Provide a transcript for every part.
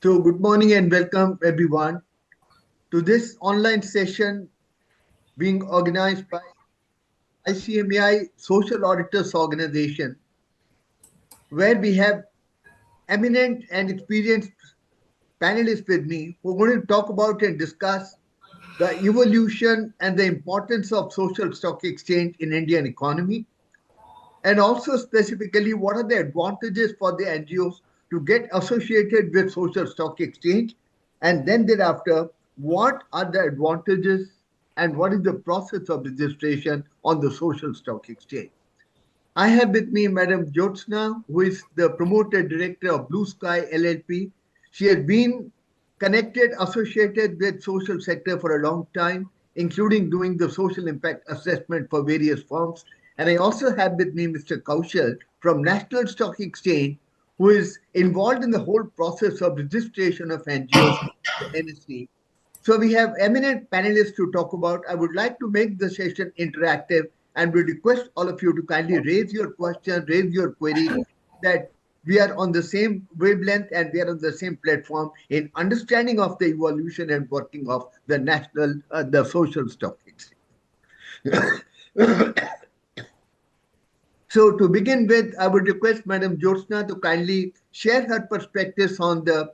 So, good morning and welcome everyone to this online session being organized by ICMAI Social Auditors Organization, where we have eminent and experienced panelists with me who are going to talk about and discuss the evolution and the importance of social stock exchange in Indian economy, and also specifically what are the advantages for the NGOs to get associated with social stock exchange, and then thereafter, what are the advantages and what is the process of registration on the social stock exchange. I have with me Madam Jyotsna, who is the promoter director of Blue Sky LLP. She has been connected, associated with social sector for a long time, including doing the social impact assessment for various firms. And I also have with me Mr. Kaushal from National Stock Exchange, who is involved in the whole process of registration of NGOs, the NSE. So we have eminent panelists to talk about. I would like to make the session interactive and we request all of you to kindly raise your question, raise your query, that we are on the same wavelength and we are on the same platform in understanding of the evolution and working of the social stock exchange. So to begin with, I would request Madam Jyotsna to kindly share her perspectives on the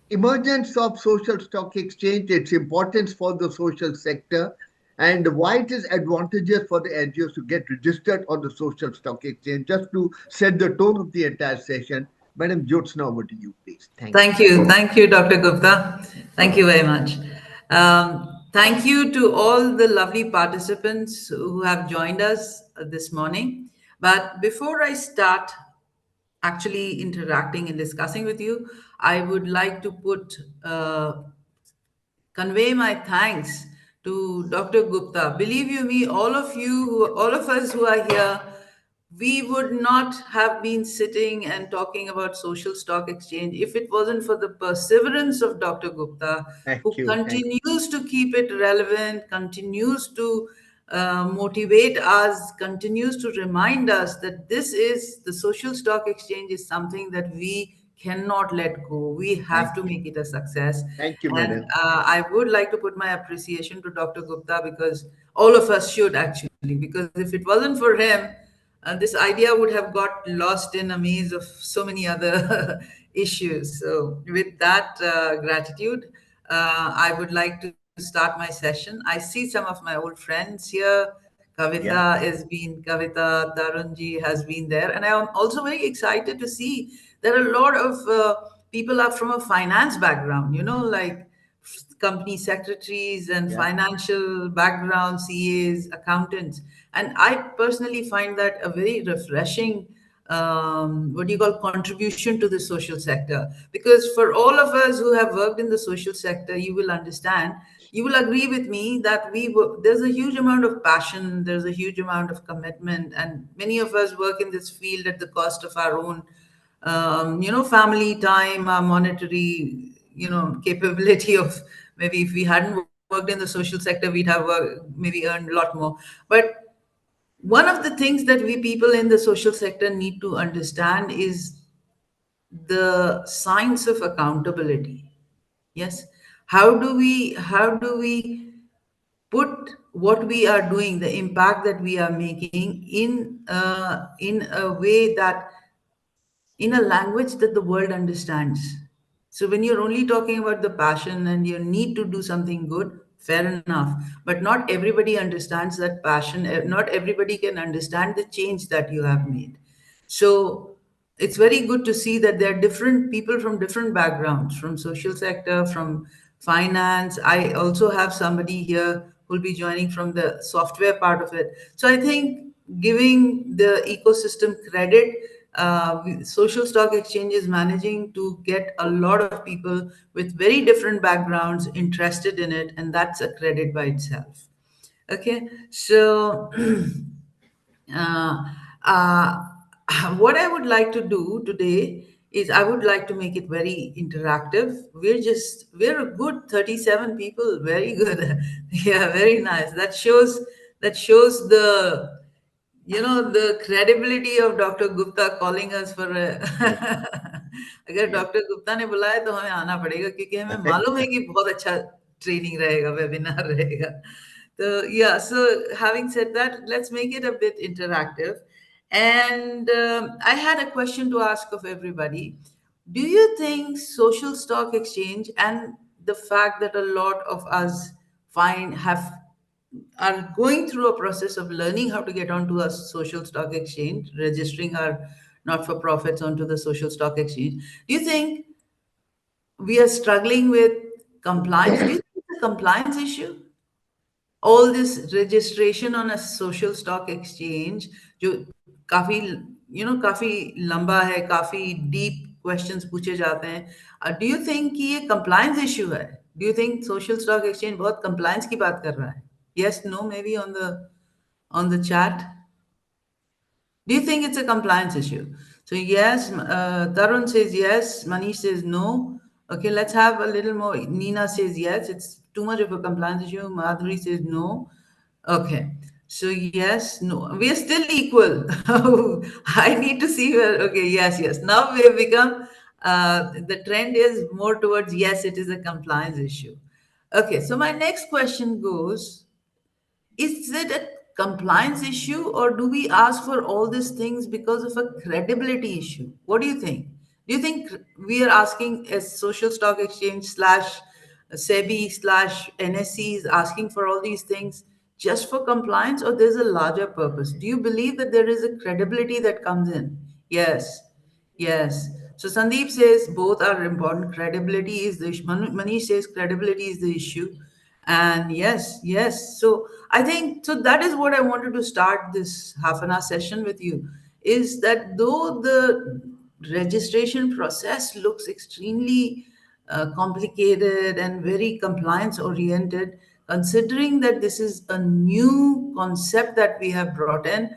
emergence of social stock exchange, its importance for the social sector, and why it is advantageous for the NGOs to get registered on the social stock exchange. Just to set the tone of the entire session, Madam Jyotsna, over to you, please. Thank you. Thank you, Dr. Gupta. Thank you very much. Thank you to all the lovely participants who have joined us this morning. But before I start actually interacting and discussing with you, I would like to convey my thanks to Dr. Gupta. Believe you me, all of us who are here, we would not have been sitting and talking about social stock exchange if it wasn't for the perseverance of Dr. Gupta, Thank who you. Thank continues to keep it relevant, continues to motivate us, continues to remind us that this is the social stock exchange is something that we cannot let go. We thank have to you. make it a success. Thank you, And Madam. I would like to put my appreciation to Dr. Gupta, because all of us should actually, because if it wasn't for him, this idea would have got lost in a maze of so many other issues. So, with that gratitude, I would like to start my session. I see some of my old friends here. Yeah. Kavita, Tarunji has been there. And I am also very excited to see there are a lot of people are from a finance background, like company secretaries and Yeah. financial background, CAs, accountants. And I personally find that a very refreshing, what do you call, contribution to the social sector. Because for all of us who have worked in the social sector, you will agree with me that there's a huge amount of passion, there's a huge amount of commitment, and many of us work in this field at the cost of our own, family time, our monetary, capability of, maybe if we hadn't worked in the social sector, we'd have maybe earned a lot more. But one of the things that we people in the social sector need to understand is the science of accountability. Yes. How do we put what we are doing, the impact that we are making, in a way that, in a language that the world understands. So when you're only talking about the passion and you need to do something good, fair enough. But not everybody understands that passion. Not everybody can understand the change that you have made. So it's very good to see that there are different people from different backgrounds, from social sector, from finance. I also have somebody here who'll be joining from the software part of it. So I think giving the ecosystem credit, social stock exchange is managing to get a lot of people with very different backgrounds interested in it, and that's a credit by itself. Okay, so uh, uh, what I would like to do today is I would like to make it very interactive. We're a good 37 people. Very good. Yeah, very nice. That shows the credibility of Dr. Gupta calling us for a Yes. अगर Yes. Doctor Gupta ने बुलाया तो हमें आना पड़ेगा, क्योंकि हमें मालूम है कि बहुत अच्छा ट्रेनिंग रहेगा, वेबिनार रहेगा. So yeah, so having said that, let's make it a bit interactive. And I had a question to ask of everybody. Do you think social stock exchange and the fact that a lot of us find have are going through a process of learning how to get onto a social stock exchange, registering our not-for-profits onto the social stock exchange. Do you think we are struggling with compliance? Do you think it's a compliance issue? All this registration on a social stock exchange, जो काफी काफी लंबा है, काफी deep questions पूछे जाते हैं. Do you think कि ये compliance issue है? Do you think social stock exchange बहुत compliance की बात कर रहा है? Yes, no, maybe on the chat. Do you think it's a compliance issue? So yes, Tarun says yes, Manish says no. Okay, let's have a little more. Nina says yes, it's too much of a compliance issue. Madhuri says no. Okay, so yes, no. We are still equal. I need to see where. Okay, yes, yes. Now we have become. The trend is more towards yes, it is a compliance issue. Okay, so my next question goes, is it a compliance issue, or do we ask for all these things because of a credibility issue? What do you think? Do you think we are asking a social stock exchange slash SEBI slash NSE is asking for all these things just for compliance, or there's a larger purpose? Do you believe that there is a credibility that comes in? Yes. Yes. So Sandeep says both are important. Credibility is the issue. Manish says credibility is the issue. And yes, yes. So I think so that is what I wanted to start this half an hour session with you, is that though the registration process looks extremely complicated and very compliance oriented, considering that this is a new concept that we have brought in,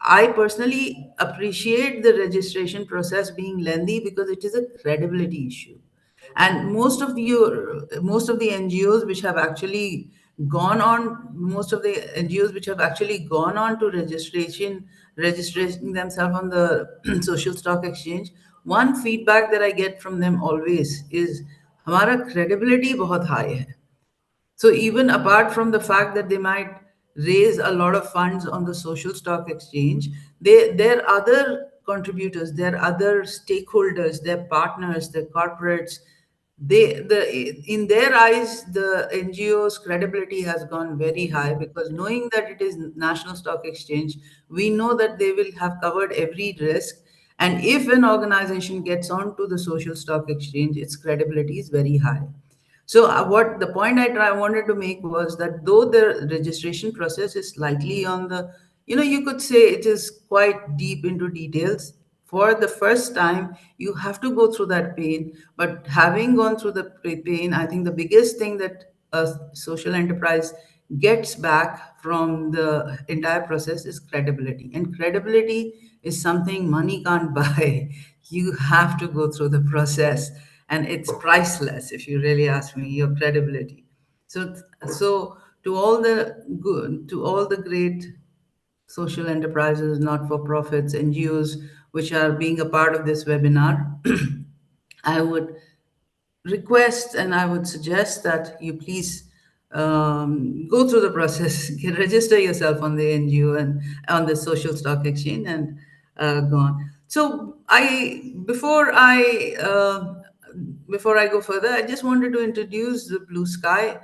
I personally appreciate the registration process being lengthy because it is a credibility issue. And most of the NGOs which have actually gone on, most of the NGOs which have actually gone on to registering themselves on the social stock exchange, one feedback that I get from them always is हमारा credibility बहुत high है. So even apart from the fact that they might raise a lot of funds on the social stock exchange, their other contributors, their other stakeholders, their partners, their corporates, in their eyes, the NGO's credibility has gone very high, because knowing that it is National Stock Exchange, we know that they will have covered every risk. And if an organization gets onto the social stock exchange, its credibility is very high. So what the point I wanted to make was that though the registration process is slightly on the, you could say it is quite deep into details. For the first time, you have to go through that pain. But having gone through the pain, I think the biggest thing that a social enterprise gets back from the entire process is credibility. And credibility is something money can't buy. You have to go through the process, and it's priceless if you really ask me, your credibility. So to all the good, to all the great social enterprises, not for profits, NGOs, which are being a part of this webinar, I would request and I would suggest that you please go through the process, register yourself on the NGO and on the social stock exchange, and go on. So before I go further, I just wanted to introduce the Blue Sky.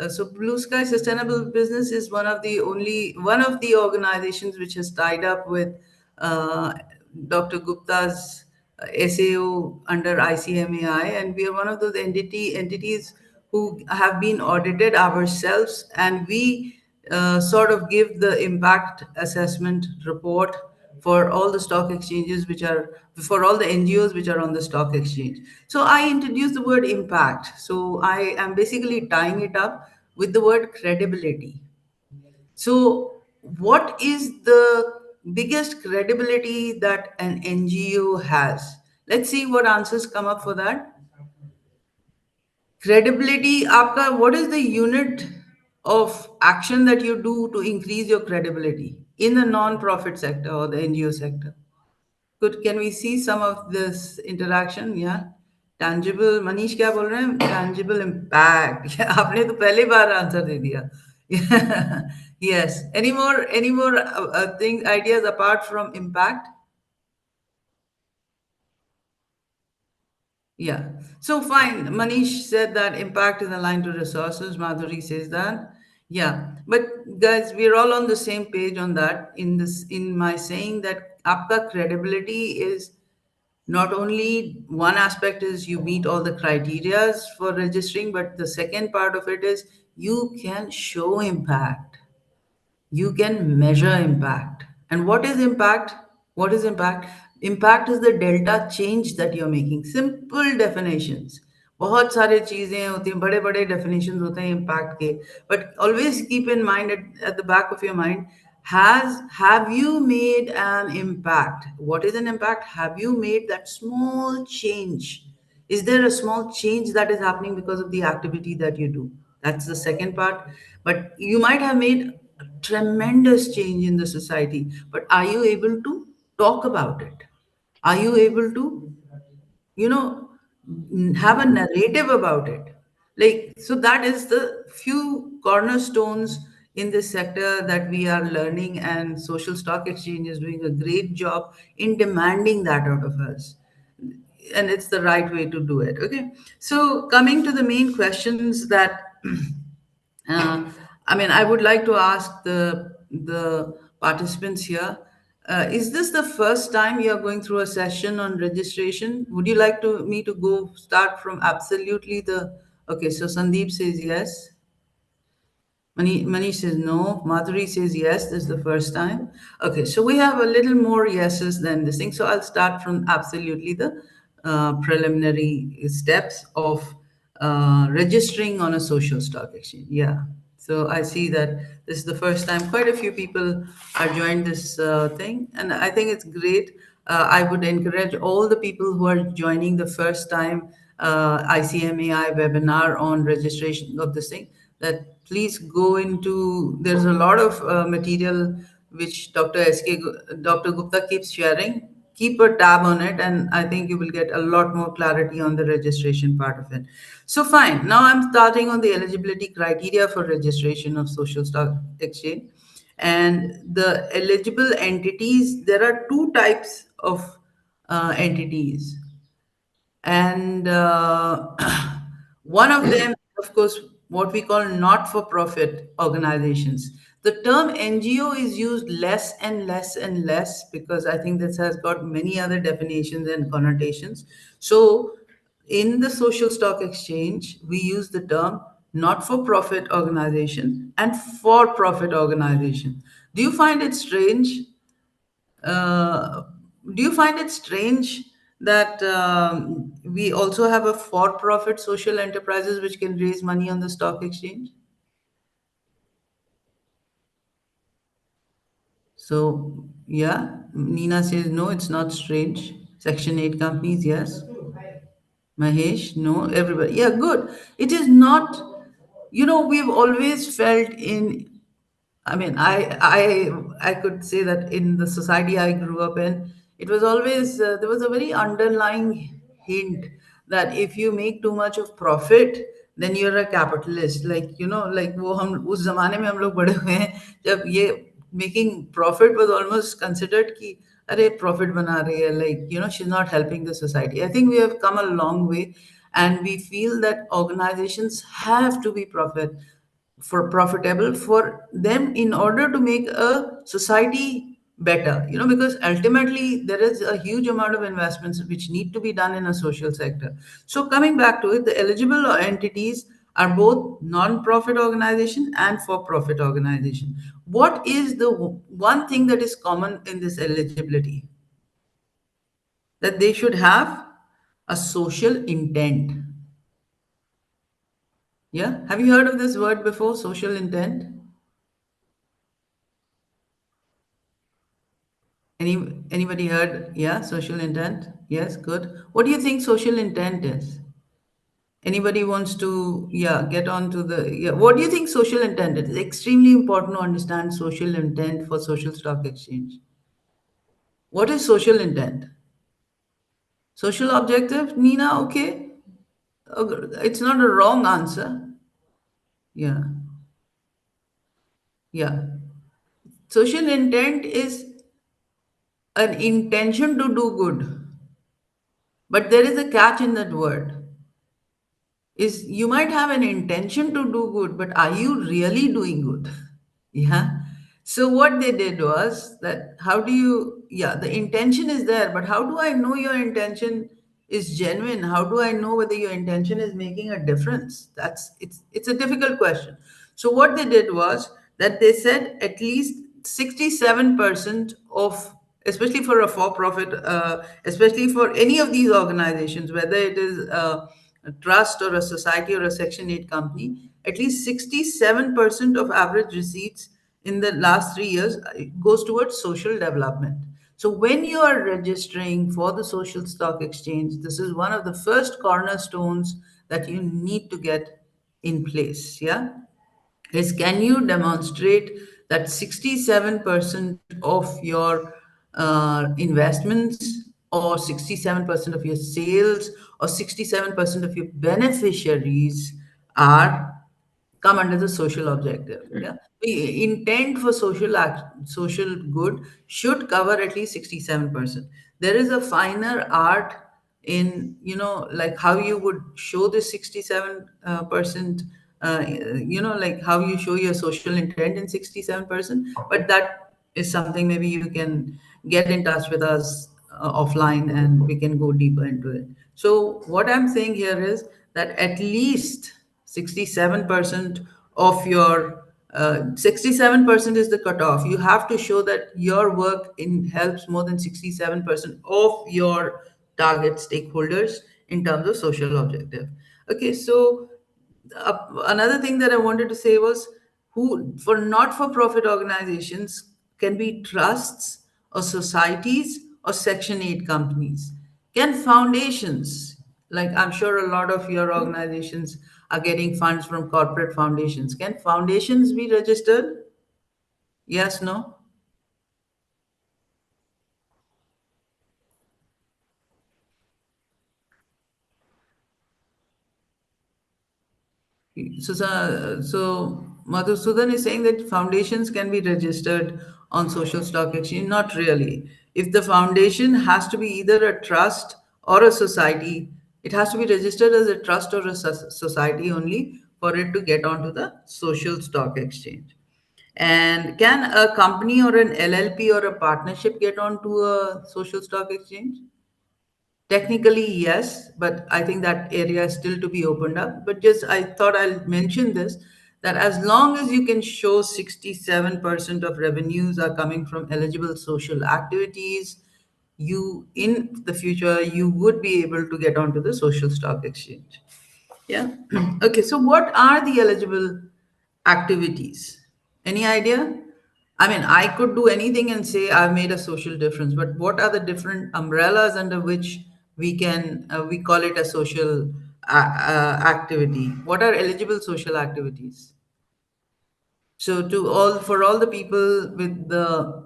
So Blue Sky Sustainable Business is one of the organizations which has tied up with Dr. Gupta's SAO under ICMAI, and we are one of those entities who have been audited ourselves, and we sort of give the impact assessment report for all the stock exchanges for all the NGOs which are on the stock exchange. So I introduced the word impact. So I am basically tying it up with the word credibility. So, what is the biggest credibility that an NGO has? Let's see what answers come up for that. Credibility, आपका, what is the unit of action that you do to increase your credibility in the non-profit sector or the NGO sector? can we see some of this interaction? Yeah. Tangible, Manish क्या बोल रहे हैं? Tangible impact. आपने तो पहली बार answer दे दिया. Yes. Any more things, ideas apart from impact? Yeah. So fine. Manish said that impact is aligned to resources. Madhuri says that. Yeah. But guys, we're all on the same page on that. In my saying that aapka credibility is not only one aspect is you meet all the criterias for registering, but the second part of it is you can show impact, you can measure impact. And what is impact? What is impact? Impact is the delta change that you're making. Simple definitions. बहुत सारे चीजें होती हैं, बड़े बड़े definitions होते हैं impact के. But always keep in mind at the back of your mind, have you made an impact? What is an impact? Have you made that small change? Is there a small change that is happening because of the activity that you do? That's the second part. But you might have made a tremendous change in the society, but are you able to talk about it? Are you able to, you know, have a narrative about it? Like, so that is the few cornerstones in this sector that we are learning, and Social Stock Exchange is doing a great job in demanding that out of us, and it's the right way to do it. Okay, so coming to the main questions that uh, I mean, I would like to ask the participants here. Is this the first time you are going through a session on registration? Would you like to me to go start from absolutely the? Okay, so Sandeep says yes. Manish says no. Madhuri says yes. This is the first time. Okay, so we have a little more yeses than this thing. So I'll start from absolutely the preliminary steps of registering on a social stock exchange. Yeah. So I see that this is the first time quite a few people are joined this thing, and I think it's great. I would encourage all the people who are joining the first time ICMAI webinar on registration of this thing, that please go into, there's a lot of material which Dr. Gupta keeps sharing. Keep a tab on it, and I think you will get a lot more clarity on the registration part of it. So fine, now I'm starting on the eligibility criteria for registration of social stock exchange. And the eligible entities, there are two types of entities, and one of them, of course, what we call not-for-profit organizations. The term NGO is used less and less and less because I think this has got many other definitions and connotations. So in the social stock exchange, we use the term not-for-profit organization and for-profit organization. Do you find it strange? uh, do you find it strange that we also have a for-profit social enterprises which can raise money on the stock exchange? So, yeah, Nina says no, it's not strange. Section 8 companies, yes. Mahesh, no, everybody. Yeah, good. It is not, we've always felt in, I mean, I could say that in the society I grew up in, it was always there was a very underlying hint that if you make too much of profit, then you're a capitalist. Like like वो हम उस जमाने में हम लोग बड़े हुए हैं जब ये making profit was almost considered कि अरे profit बना रही है, like she's not helping the society. I think we have come a long way, and we feel that organizations have to be profitable for them in order to make a society better, because ultimately there is a huge amount of investments which need to be done in a social sector. So coming back to it, the eligible entities are both non-profit organization and for-profit organization. What is the one thing that is common in this eligibility? That they should have a social intent. Yeah, have you heard of this word before, social intent? Anybody heard? Yeah, social intent. Yes, good. What do you think social intent is? Anybody wants to, yeah, get on to the, yeah. What do you think social intent is? It's extremely important to understand social intent for social stock exchange. What is social intent? Social objective, Nina, okay. It's not a wrong answer. Yeah, yeah. Social intent is an intention to do good, but there is a catch in that word. Is you might have an intention to do good, but are you really doing good? Yeah. So what they did was that how do you, yeah, the intention is there, but how do I know your intention is genuine? How do I know whether your intention is making a difference? It's a difficult question. So what they did was that they said at least 67% of, especially for a for-profit, especially for any of these organizations, whether it is a trust or a society or a Section 8 company, at least 67% of average receipts in the last 3 years goes towards social development. So when you are registering for the social stock exchange, this is one of the first cornerstones that you need to get in place. Yeah, is can you demonstrate that 67% of your investments, or 67% of your sales, or 67% of your beneficiaries are come under the social objective. Yeah, the intent for social good should cover at least 67%. There is a finer art in, like how you would show this 67 percent, like how you show your social intent in 67%, but that is something maybe you can get in touch with us offline and we can go deeper into it. So what I'm saying here is that at least 67% of your 67% is the cutoff. You have to show that your work in helps more than 67% of your target stakeholders in terms of social objective. Okay, so another thing that I wanted to say was, who for not-for-profit organizations can be trusts or societies or Section 8 companies. Can foundations, like I'm sure a lot of your organizations are getting funds from corporate foundations, can foundations be registered? Yes, no? So Madhusudan is saying that foundations can be registered on social stock exchange. Not really. If the foundation has to be either a trust or a society, it has to be registered as a trust or a society only for it to get onto the social stock exchange. And can a company or an LLP or a partnership get onto a social stock exchange? Technically, yes, but I think that area is still to be opened up. But just I thought I'll mention this, that as long as you can show 67% of revenues are coming from eligible social activities, you in the future you would be able to get onto the social stock exchange. Yeah. Okay, so what are the eligible activities? Any idea? I mean, I could do anything and say I've made a social difference, but what are the different umbrellas under which we call it a social activity? What are eligible social activities? So to all for all the people with the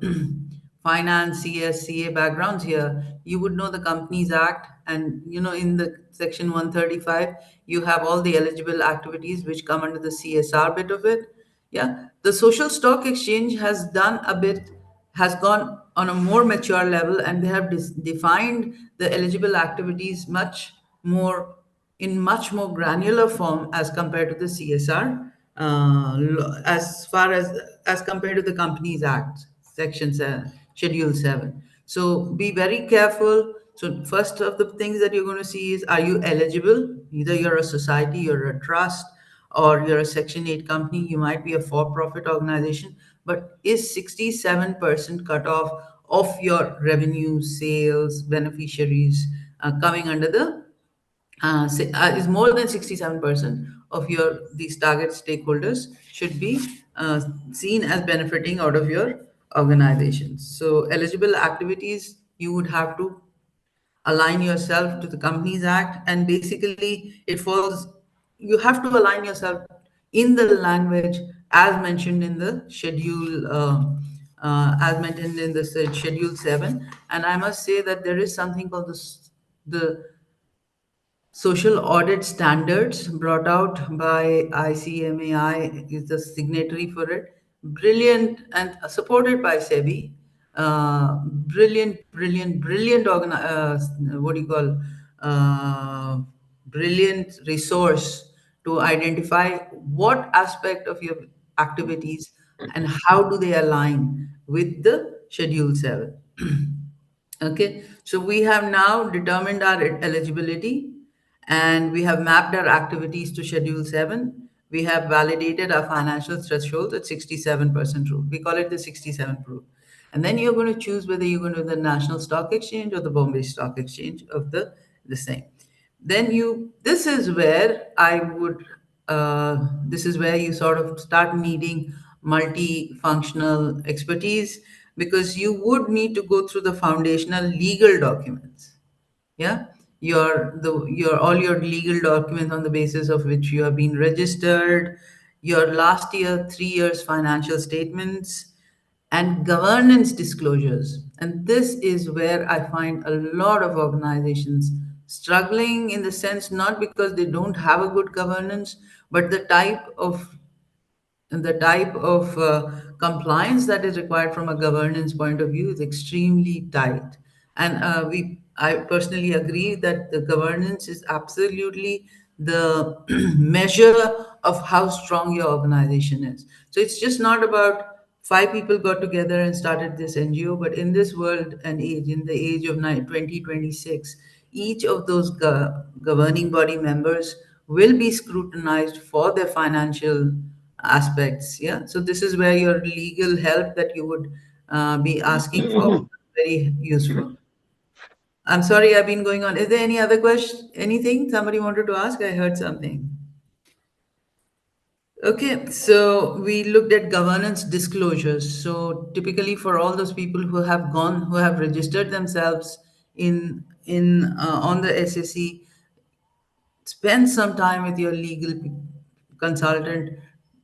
finance, CS, CA backgrounds here, you would know the Companies Act, and in the section 135, you have all the eligible activities which come under the CSR bit of it. Yeah, the social stock exchange has gone on a more mature level, and they have defined the eligible activities much more granular form as compared to the CSR, as far as compared to the Companies Act, Section 7, Schedule 7. So be very careful. So first of the things that you're going to see is, are you eligible? Either you're a society, you're a trust, or you're a Section 8 company. You might be a for-profit organization, but is 67% cutoff of your revenue, sales, beneficiaries coming under the is more than 67% of your these target stakeholders should be seen as benefiting out of your organizations. So eligible activities, you would have to align yourself to the Companies Act, and basically it falls, you have to align yourself in the language as mentioned in the schedule as mentioned in the Schedule 7. And I must say that there is something called the social audit standards brought out by ICMAI is the signatory for it. Brilliant and supported by SEBI. Brilliant what do you call? Uh, Brilliant resource to identify what aspect of your activities and how do they align with the Schedule 7. Okay, so we have now determined our eligibility and we have mapped our activities to Schedule 7. We have validated our financial thresholds at 67% rule. We call it the 67 rule. And then you're going to choose whether you're going to the National Stock Exchange or the Bombay Stock Exchange of the same. Then this is where this is where you sort of start needing multifunctional expertise, because you would need to go through the foundational legal documents. Yeah, your all your legal documents on the basis of which you have been registered, your last year 3 years financial statements, and governance disclosures. And this is where I find a lot of organizations struggling, in the sense not because they don't have a good governance, but the type of compliance that is required from a governance point of view is extremely tight. And I personally agree that the governance is absolutely the measure of how strong your organization is. So it's just not about five people got together and started this NGO, but in this world and age, in the age of 2026, each of those governing body members will be scrutinized for their financial aspects. Yeah, so this is where your legal help that you would be asking for, very useful. I'm sorry, I've been going on. Is there any other question, anything somebody wanted to ask? I heard something. Okay, so we looked at governance disclosures. So typically, for all those people who have registered themselves in on the SSE, spend some time with your consultant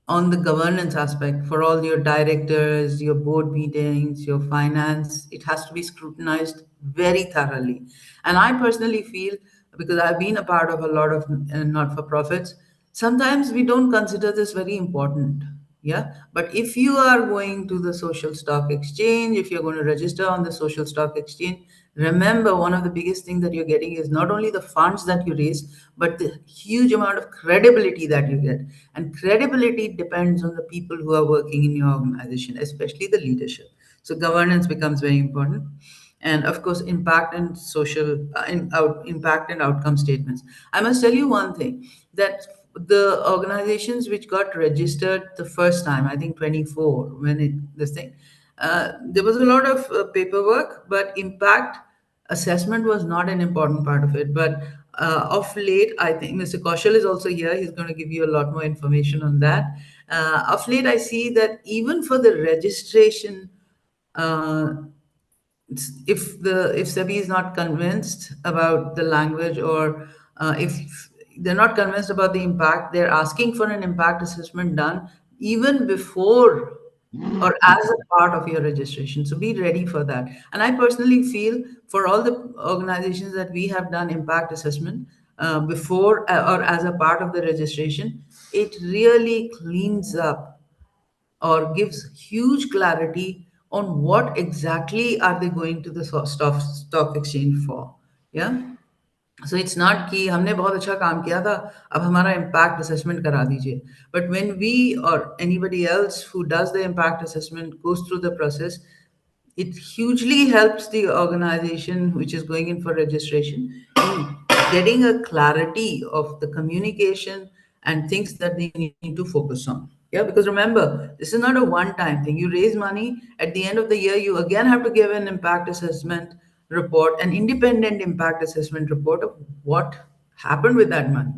on the governance aspect. For all your directors, your board meetings, your finance, it has to be scrutinized very thoroughly. And I personally feel, because I've been a part of a lot of not for profits, sometimes we don't consider this very important. Yeah, but if you are going to the social stock exchange, if you're going to register on the social stock exchange, remember, one of the biggest things that you're getting is not only the funds that you raise, but the huge amount of credibility that you get. And credibility depends on the people who are working in your organization, especially the leadership. So governance becomes very important. And of course, impact and outcome statements. I must tell you one thing, that the organizations which got registered the first time, I think 24, when this thing, there was a lot of paperwork, but impact assessment was not an important part of it. But of late, I think Mr. Kaushal is also here. He's going to give you a lot more information on that. Of late, I see that even for the registration, uh, if SEBI is not convinced about the language, or if they're not convinced about the impact, they're asking for an impact assessment done even before or as a part of your registration. So be ready for that. And I personally feel, for all the organizations that we have done impact assessment before or as a part of the registration, it really cleans up or gives huge clarity on what exactly are they going to the stock exchange for. Yeah, so it's not कि हमने बहुत अच्छा काम किया था, अब हमारा impact assessment करा दीजिए. But when we or anybody else who does the impact assessment goes through the process, it hugely helps the organization which is going in for registration in getting a clarity of the communication and things that they need to focus on. Yeah, because remember, this is not a one time thing. You raise money, at the end of the year, you again have to give an impact assessment report, an independent impact assessment report of what happened with that money.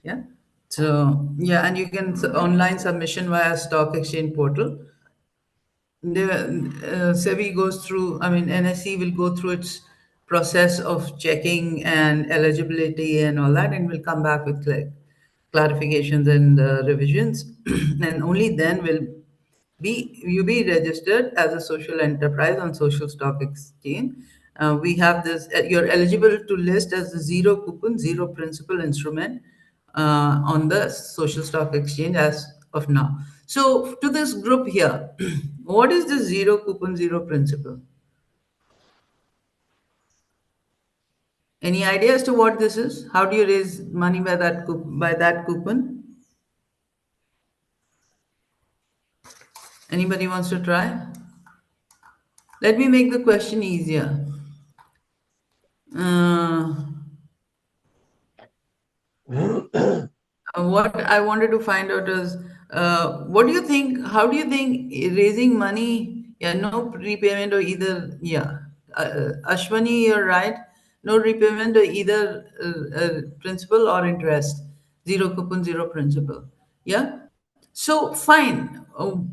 Yeah. So, yeah, and you can online submission via stock exchange portal. The SEBI goes through, I mean, NSE will go through its process of checking and eligibility and all that, and will come back with clarifications and revisions. And only then will be registered as a social enterprise on social stock exchange. We have this, you're eligible to list as a zero coupon, zero principal instrument on the social stock exchange as of now. So to this group here, what is the zero coupon, zero principal? Any idea as to what this is? How do you raise money by by that coupon? Anybody wants to try? Let me make the question easier. Uh, what I wanted to find out is, what do you think? How do you think raising money? Yeah, no repayment or either. Yeah, Ashwani, you're right. No repayment or either principal or interest. Zero coupon, zero principal. Yeah. So fine.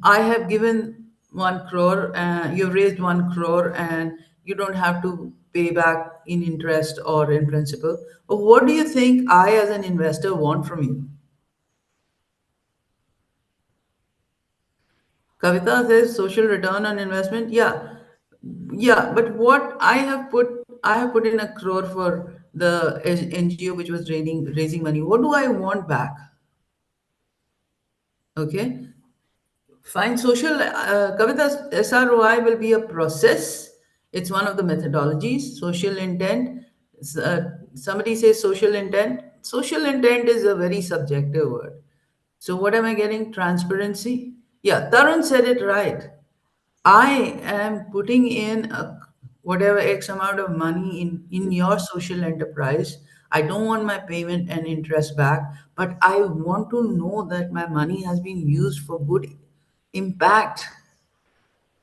I have given 1 crore. You've raised 1 crore, and you don't have to pay back in interest or in principal. What do you think I, as an investor, want from you? Kavita says social return on investment. Yeah, yeah. But what I have put in 1 crore for the NGO which was raising money. What do I want back? Okay, fine. Social Kavita, SROI will be a process. It's one of the methodologies. Social intent. Somebody says social intent. Social intent is a very subjective word. So what am I getting? Transparency. Yeah, Tarun said it right. I am putting in whatever X amount of money in your social enterprise. I don't want my payment and interest back, but I want to know that my money has been used for good impact.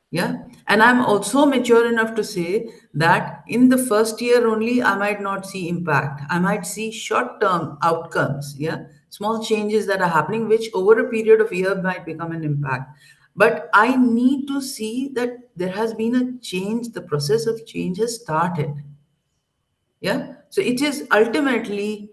Yeah. And I'm also mature enough to say that in the first year only, I might not see impact. I might see short term outcomes. Yeah. Small changes that are happening, which over a period of year might become an impact. But I need to see that there has been a change, the process of change has started. Yeah. So it is ultimately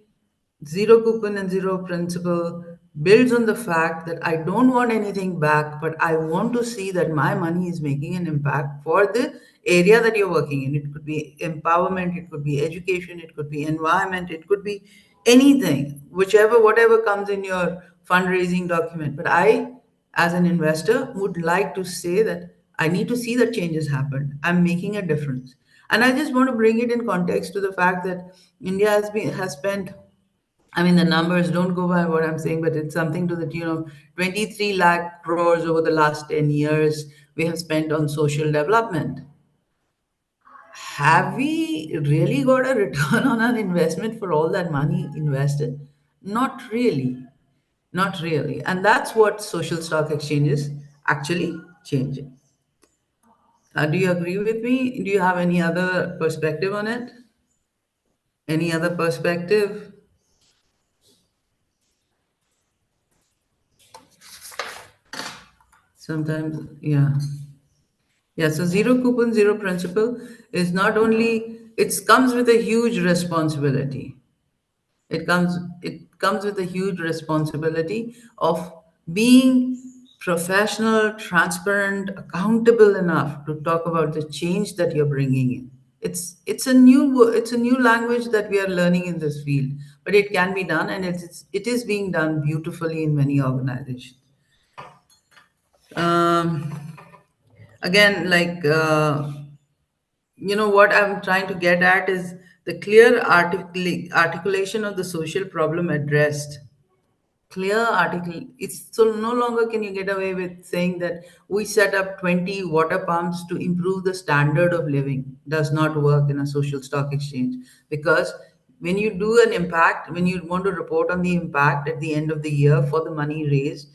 zero coupon and zero principal builds on the fact that I don't want anything back, but I want to see that my money is making an impact for the area that you're working in. It could be empowerment, it could be education, it could be environment, it could be anything, whatever comes in your fundraising document. But I, as an investor, would like to say that I need to see that changes happen. I'm making a difference. And I just want to bring it in context to the fact that India has spent, I mean, the numbers don't go by what I'm saying, but it's something to the tune of 23 lakh crores over the last 10 years we have spent on social development. Have we really got a return on our investment for all that money invested? Not really. Not really. And that's what social stock exchanges actually changing. Do you agree with me? Do you have any other perspective on it? Any other perspective? Sometimes, yeah. Yeah, so zero coupon, zero principal is not only, it comes with a huge responsibility. It comes with a huge responsibility of being professional, transparent, accountable enough to talk about the change that you're bringing in. It's a new language that we are learning in this field, but it can be done, and it is being done beautifully in many organizations. Um, Again, like, what I'm trying to get at is the clear articulation of the social problem addressed. Clear article. It's so no longer can you get away with saying that we set up 20 water pumps to improve the standard of living. Does not work in a social stock exchange, because when you do an impact, when you want to report on the impact at the end of the year for the money raised,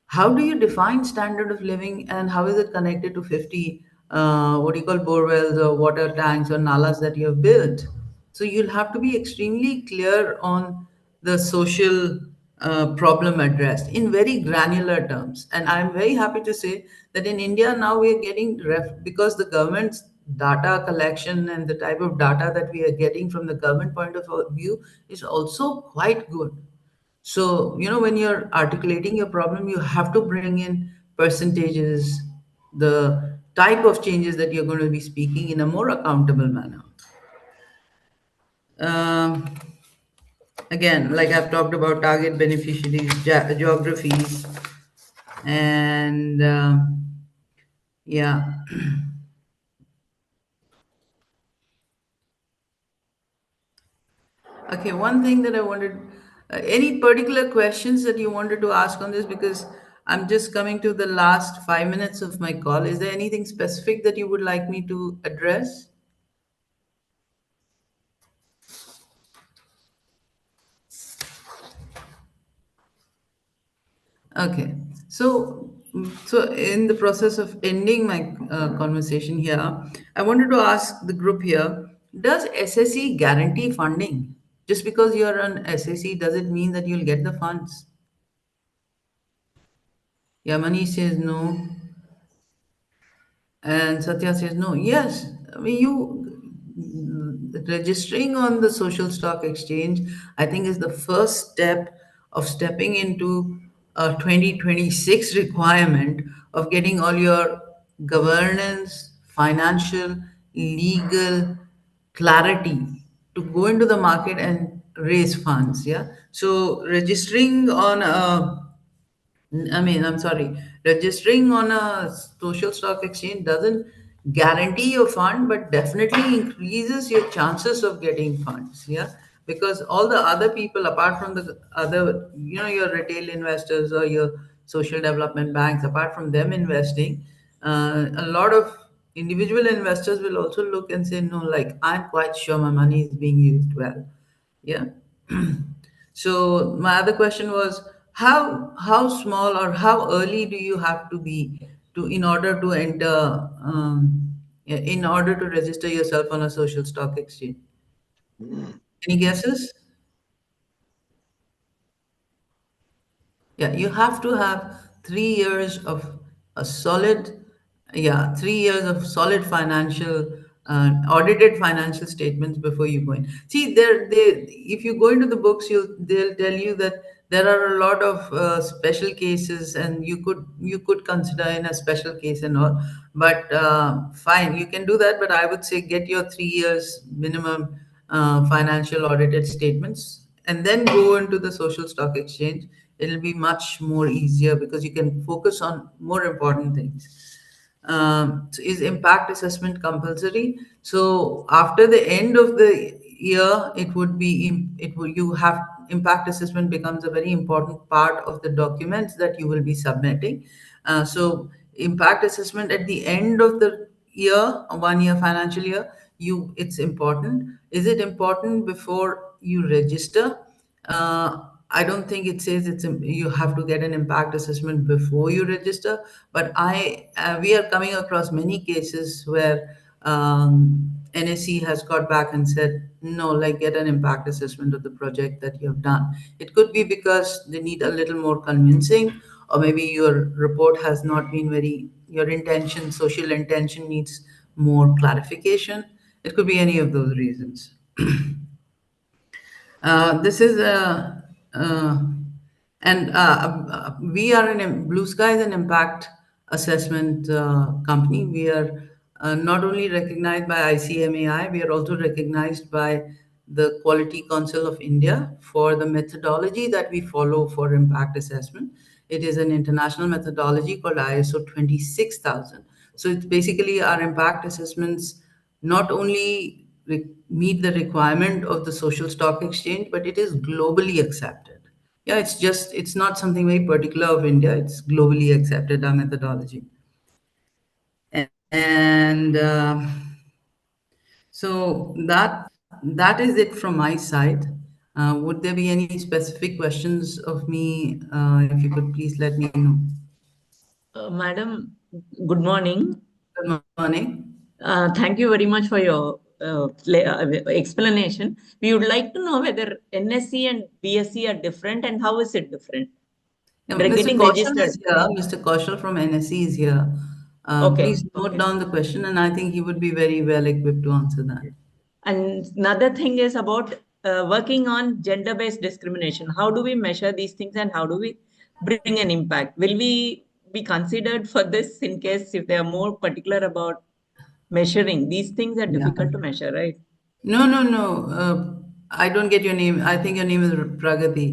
how do you define standard of living, and how is it connected to 50 what do you call bore wells or water tanks or nalas that you have built? So you'll have to be extremely clear on the social problem addressed in very granular terms. And I'm very happy to say that in India now we are getting because the government's data collection and the type of data that we are getting from the government point of view is also quite good. So, when you're articulating your problem, you have to bring in percentages, the type of changes that you're going to be speaking in a more accountable manner. Um, Again, like I've talked about target beneficiaries, geographies, and yeah. Okay, one thing that I wanted, any particular questions that you wanted to ask on this? Because I'm just coming to the last 5 minutes of my call. Is there anything specific that you would like me to address? Okay, so in the process of ending my conversation here, I wanted to ask the group here: does SSE guarantee funding? Just because you're an SSE, does it mean that you'll get the funds? Yamani says no, and Satya says no. Yes, I mean registering on the social stock exchange, I think, is the first step of stepping into a 2026 requirement of getting all your governance, financial, legal clarity to go into the market and raise funds. Yeah. So registering on a I'm sorry, registering on a social stock exchange doesn't guarantee your fund, but definitely increases your chances of getting funds. Yeah. Because all the other people, apart from the other, your retail investors or your social development banks, apart from them investing, a lot of individual investors will also look and say, no, like, I'm quite sure my money is being used well. Yeah. So my other question was, how small or how early do you have to be to in order to enter in order to register yourself on a social stock exchange? Any guesses? Yeah, you have to have 3 years of a solid, yeah, 3 years of solid financial, audited financial statements before you go in. See, if you go into the books, they'll tell you that there are a lot of special cases, and you could consider in a special case and all. But fine, you can do that. But I would say get your 3 years minimum financial audited statements, and then go into the social stock exchange. It'll be much more easier because you can focus on more important things. So is impact assessment compulsory? So after the end of the year, it would be it would you have impact assessment becomes a very important part of the documents that you will be submitting. So impact assessment at the end of the year, 1 year financial year, it's important. Is it important before you register? I don't think it says you have to get an impact assessment before you register, but we are coming across many cases where NSE has got back and said, no, like, get an impact assessment of the project that you have done. It could be because they need a little more convincing, or maybe your report has not been your intention, social intention needs more clarification. It could be any of those reasons. This is a, and we are Blue Sky is an impact assessment company. We are not only recognized by ICMAI, we are also recognized by the Quality Council of India for the methodology that we follow for impact assessment. It is an international methodology called ISO 26000. So it's basically our impact assessments not only meet the requirement of the social stock exchange, but it is globally accepted. Yeah, it's not something very particular of India. It's globally accepted, our methodology. And so that is it from my side. Would there be any specific questions of me? If you could please let me know. Madam, good morning. Good morning. Thank you very much for your explanation. We would like to know whether NSE and BSE are different and how is it different? Yeah, They're Mr. getting Kaushal registered. is here. Mr. Kaushal from NSE is here. Okay. Please note down the question, and I think he would be very well equipped to answer that. And another thing is about working on gender-based discrimination. How do we measure these things and how do we bring an impact? Will we be considered for this in case if they are more particular about measuring? These things are Yeah. difficult to measure, right? No. I don't get your name. I think your name is Pragati.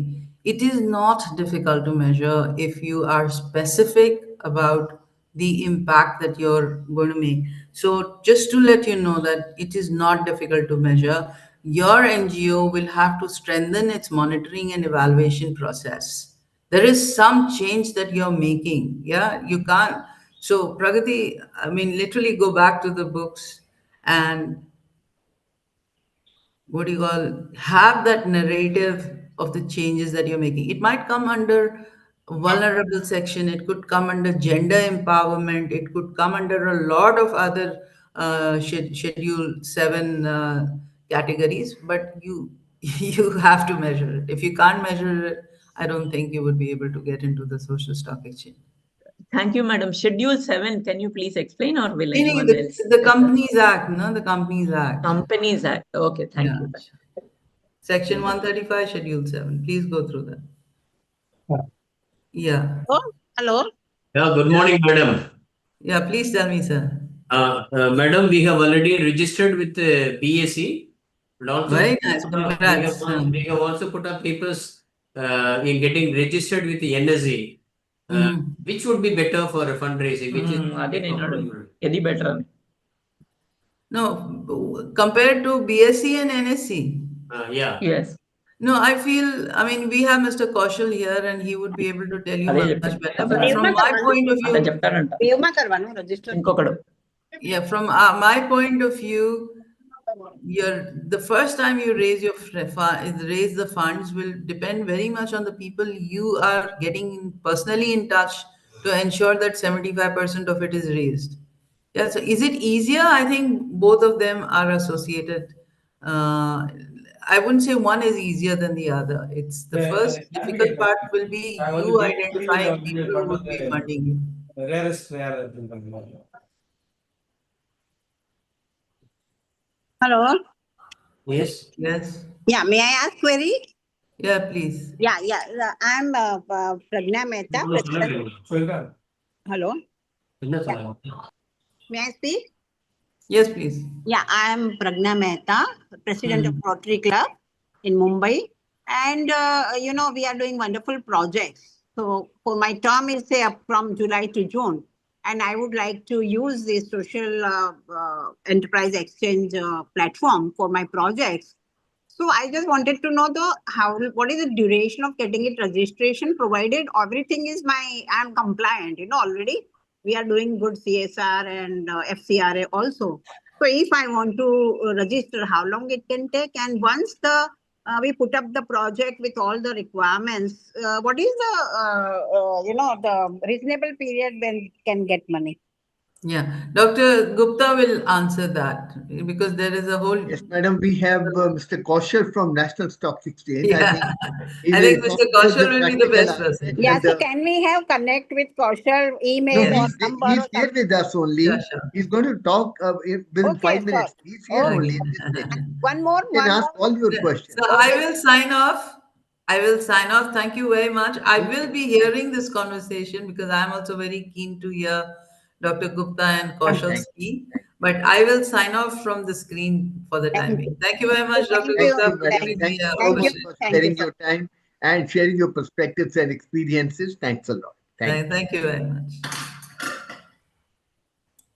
It is not difficult to measure if you are specific about the impact that you're going to make. So, just to let you know that it is not difficult to measure, your NGO will have to strengthen its monitoring and evaluation process. There is some change that you're making. Yeah, you can't. So, Pragati, I mean, literally go back to the books and what do you call have that narrative of the changes that you're making. It might come under vulnerable section, it could come under gender empowerment, it could come under a lot of other schedule 7 categories, but you you have to measure it. If you can't measure it, I don't think you would be able to get into the social stock exchange. Thank you, madam. Schedule 7, can you please explain, or will Meaning anyone else? the Companies Act, no, the Companies Act. Companies Act. Okay, thank Yeah. you. Section 135, Schedule 7. Please go through that. Yeah. Yeah. Oh, hello. Yeah, good morning, madam. Yeah, please tell me, sir. Madam, we have already registered with BSc. And also, Very nice. Congrats. we have also put up papers in getting registered with the NSE. Which would be better for a fundraising? Which is అదే నేను అడుగుతున్నా. ఏది better అని. No, compared to BSc and NSC. Yeah. Yes. No, I feel, I mean, we have Mr. Kaushal here and he would be able to tell you అదే much చెప్పాను. better. But from my point of అతను view, చెప్తాడంట. Bima karvanu register. ఇంకొకడు. yeah, from my point of view, the first time you raise raise the funds will depend very much on the people you are getting personally in touch to ensure that 75% of it is raised. Yeah, so is it easier? I think both of them are associated. I wouldn't say one is easier than the other. It's the first difficult part will be you identifying people who would be funding you. Hello. Yes. Yes. Yeah, may I ask query? Yeah, please. Yeah. I'm Pragna Mehta. Hello. May I speak? Yes, please. Yeah, I am Pragna Mehta, President of Rotary Club in Mumbai. And, we are doing wonderful projects. So for my term is say up from July to June. And I would like to use this social enterprise exchange platform for my projects. So I just wanted to know what is the duration of getting it registration, provided everything is I'm compliant, already. We are doing good CSR and FCRA also. So if I want to register, how long it can take? And once we put up the project with all the requirements, what is the reasonable period when can get money? Yeah, Dr. Gupta will answer that because there is a whole. Yes, madam, we have Mr. Kaushal from National Stock Exchange. Yeah. He I will think talk Mr. about Kaushal the will be the best practical person. aspect Yeah, and so can we have connect with Kaushal, email No, or number? he's there with us only. Yeah, sure. He's going to talk within Okay, 5 minutes. sir. He's here Okay. only in this session. One more. You can ask all your questions. So I will sign off. Thank you very much. I will be hearing this conversation because I'm also very keen to hear Dr. Gupta and Kaushal Thank speak. But I will sign off from the screen for the time being. Thank you very much, Dr. Thank you. Gupta. for madam. giving Thank me you a so much opportunity. for Thank sparing you, sir. your time and sharing your perspectives and experiences. Thanks a lot. Thank you very much.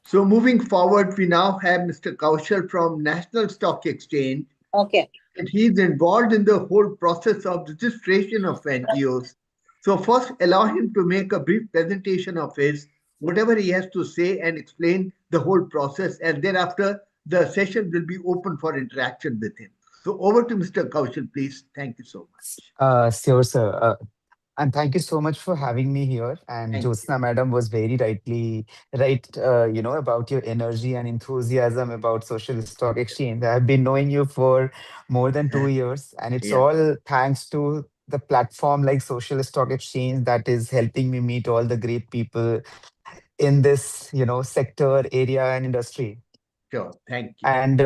So moving forward, we now have Mr. Kaushal from National Stock Exchange. Okay. And he's involved in the whole process of registration of NGOs. So first, allow him to make a brief presentation of his, whatever he has to say, and explain the whole process. And thereafter, the session will be open for interaction with him. So over to Mr. Kaushal, please. Thank you so much. Sure, sir. And thank you so much for having me here. And Thank Jyotsna madam was very right, about your energy and enthusiasm about Social Stock Exchange. I have been knowing you for more than 2 years, and it's Yeah. all thanks to the platform like Social Stock Exchange that is helping me meet all the great people in this, sector, area, and industry. Sure. Thank you. And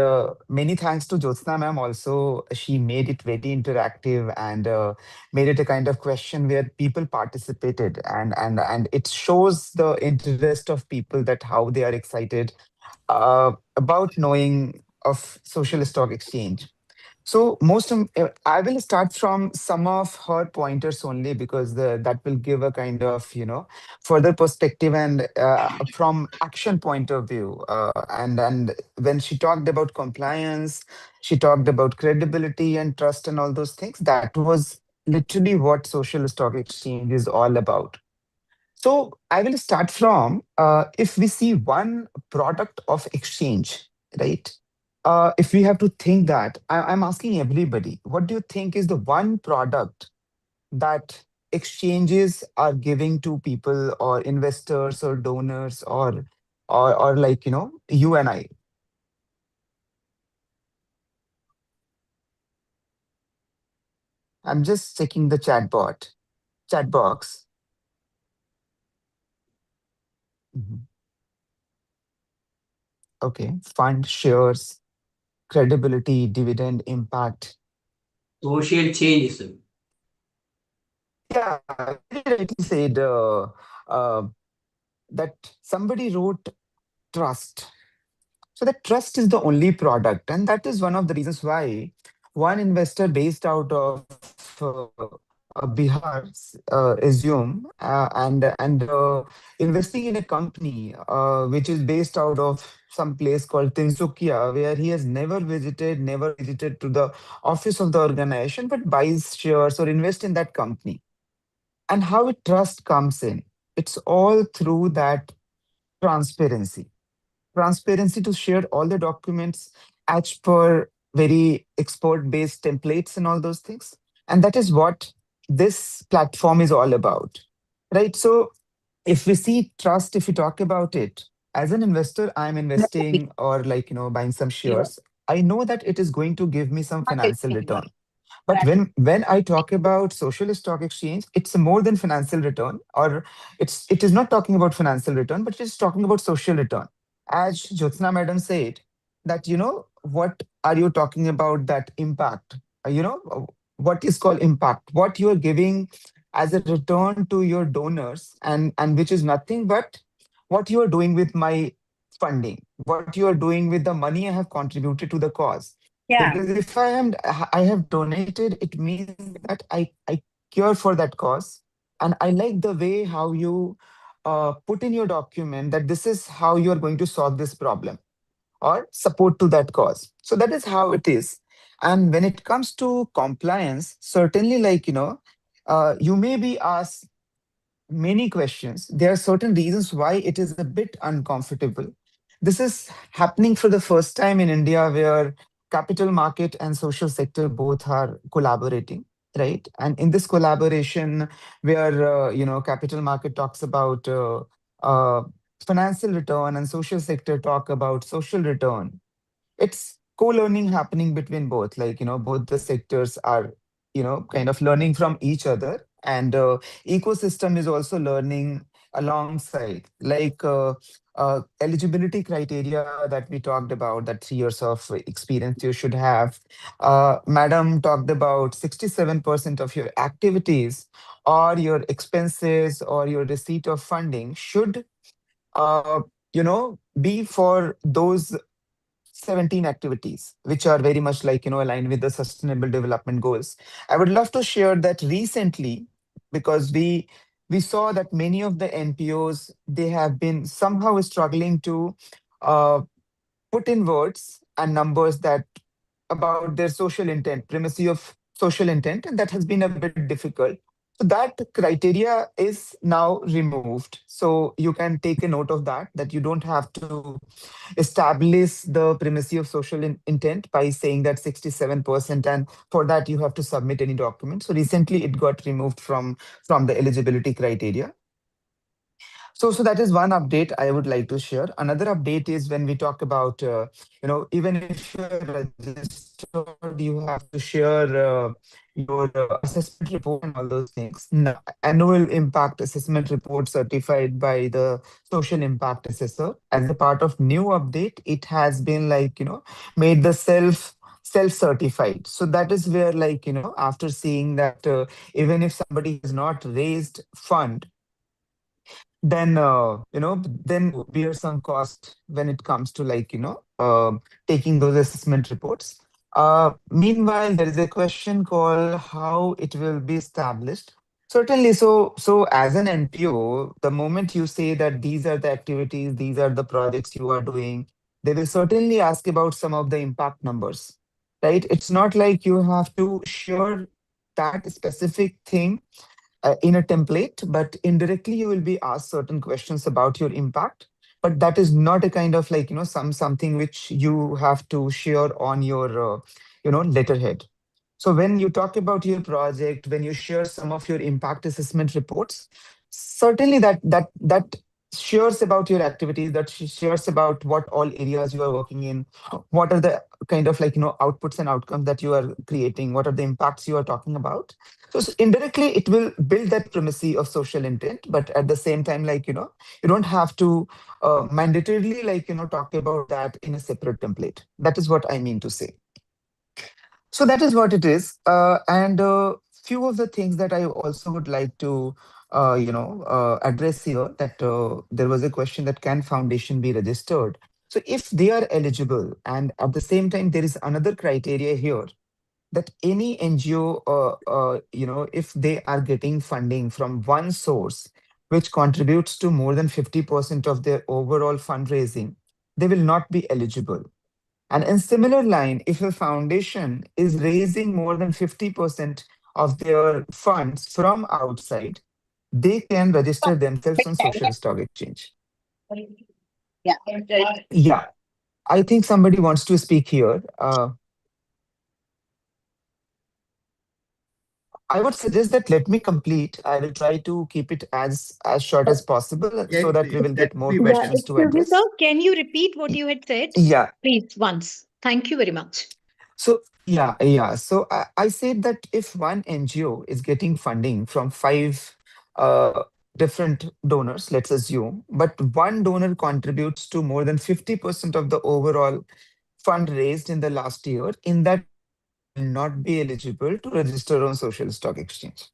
many thanks to Jyotsna ma'am also. She made it very interactive and made it a kind of question where people participated, and it shows the interest of people, that how they are excited about knowing of social stock exchange. So I will start from some of her pointers only, because that will give a kind of, further perspective, and from action point of view. And when she talked about compliance, she talked about credibility and trust and all those things. That was literally what social stock exchange is all about. So I will start from, if we see one product of exchange, right? If we have to think that, I'm asking everybody, what do you think is the one product that exchanges are giving to people or investors or donors, or like, you and I? I'm just checking the chat box. Mhm. Okay, fund, shares, credibility, dividend, impact. Social change, sir. Yeah, very rightly said, uh, that somebody wrote trust. So that trust is the only product, and that is one of the reasons why one investor based out of Bihar, assume, and investing in a company which is based out of some place called Tinsukia, where he has never visited to the office of the organization, but buys shares or invest in that company. And how trust comes in, it's all through that transparency. Transparency to share all the documents as per very expert based templates and all those things. And that is what this platform is all about, right? So if we see trust, if we talk about it, as an investor, I'm investing or like, buying some shares. I know that it is going to give me some financial return. But when I talk about social stock exchange, it's more than financial return, or it is not talking about financial return, but it is talking about social return. As Jyotsna madam said, that what are you talking about, that impact? What is called impact? What you are giving as a return to your donors, and which is nothing but what you are doing with my funding, what you are doing with the money I have contributed to the cause. Yeah. Because if I have donated, it means that I care for that cause. And I like the way how you put in your document that this is how you are going to solve this problem or support to that cause. So that is how it is. And when it comes to compliance, certainly, like, you may be asked many questions. There are certain reasons why it is a bit uncomfortable. This is happening for the first time in India, where capital market and social sector both are collaborating, right? And in this collaboration, where capital market talks about uh, financial return and social sector talk about social return, it's co-learning happening between both, like, both the sectors are kind of learning from each other, and ecosystem is also learning alongside, like, eligibility criteria that we talked about, that 3 years of experience you should have. Madam talked about 67% of your activities or your expenses or your receipt of funding should uh, be for those 17 activities, which are very much like, aligned with the sustainable development goals. I would love to share that recently, because we saw that many of the NPOs, they have been somehow struggling to uh, put in words and numbers that about their social intent, primacy of social intent, and that has been a bit difficult. So that criteria is now removed. So you can take a note of that you don't have to establish the primacy of social intent by saying that 67%, and for that you have to submit any document. So recently it got removed from the eligibility criteria. So that is one update I would like to share. Another update is when we talk about, even if you're registered, you have to share your assessment report and all those things. No, annual impact assessment report certified by the social impact assessor. As a part of new update, it has been like, made the self certified. So that is where, like, after seeing that, even if somebody has not raised fund, then then bear some cost when it comes to, like, taking those assessment reports. Meanwhile, there is a question called how it will be established. Certainly. So as an NPO, the moment you say that these are the activities, these are the projects you are doing, they will certainly ask about some of the impact numbers, right? It's not like you have to share that specific thing in a template, but indirectly you will be asked certain questions about your impact. But that is not a kind of, like, something which you have to share on your letterhead. So when you talk about your project, when you share some of your impact assessment reports, certainly that shares about your activities, that shares about what all areas you are working in, what are the kind of, like, outputs and outcomes that you are creating, what are the impacts you are talking about. So indirectly, it will build that primacy of social intent, but at the same time, like, you don't have to mandatorily, like, talk about that in a separate template. That is what I mean to say. So that is what it is. And few of the things that I also would like to, address here, that there was a question that can foundation be registered. So if they are eligible, and at the same time, there is another criteria here that any NGO, if they are getting funding from one source, which contributes to more than 50% of their overall fundraising, they will not be eligible. And in similar line, if a foundation is raising more than 50% of their funds from outside, they can register themselves on social stock exchange. Yeah. Yeah. I think somebody wants to speak here. I would suggest that let me complete. I will try to keep it as short as possible Yes, so that please. we will get more That would be better. questions to Excuse me, address. sir. Can you repeat what you had said? Yeah. Please, once. Thank you very much. So yeah. So I said that if one NGO is getting funding from 5 different donors, let's assume, but one donor contributes to more than 50% of the overall fund raised in the last year, in that will not be eligible to register on social stock exchange.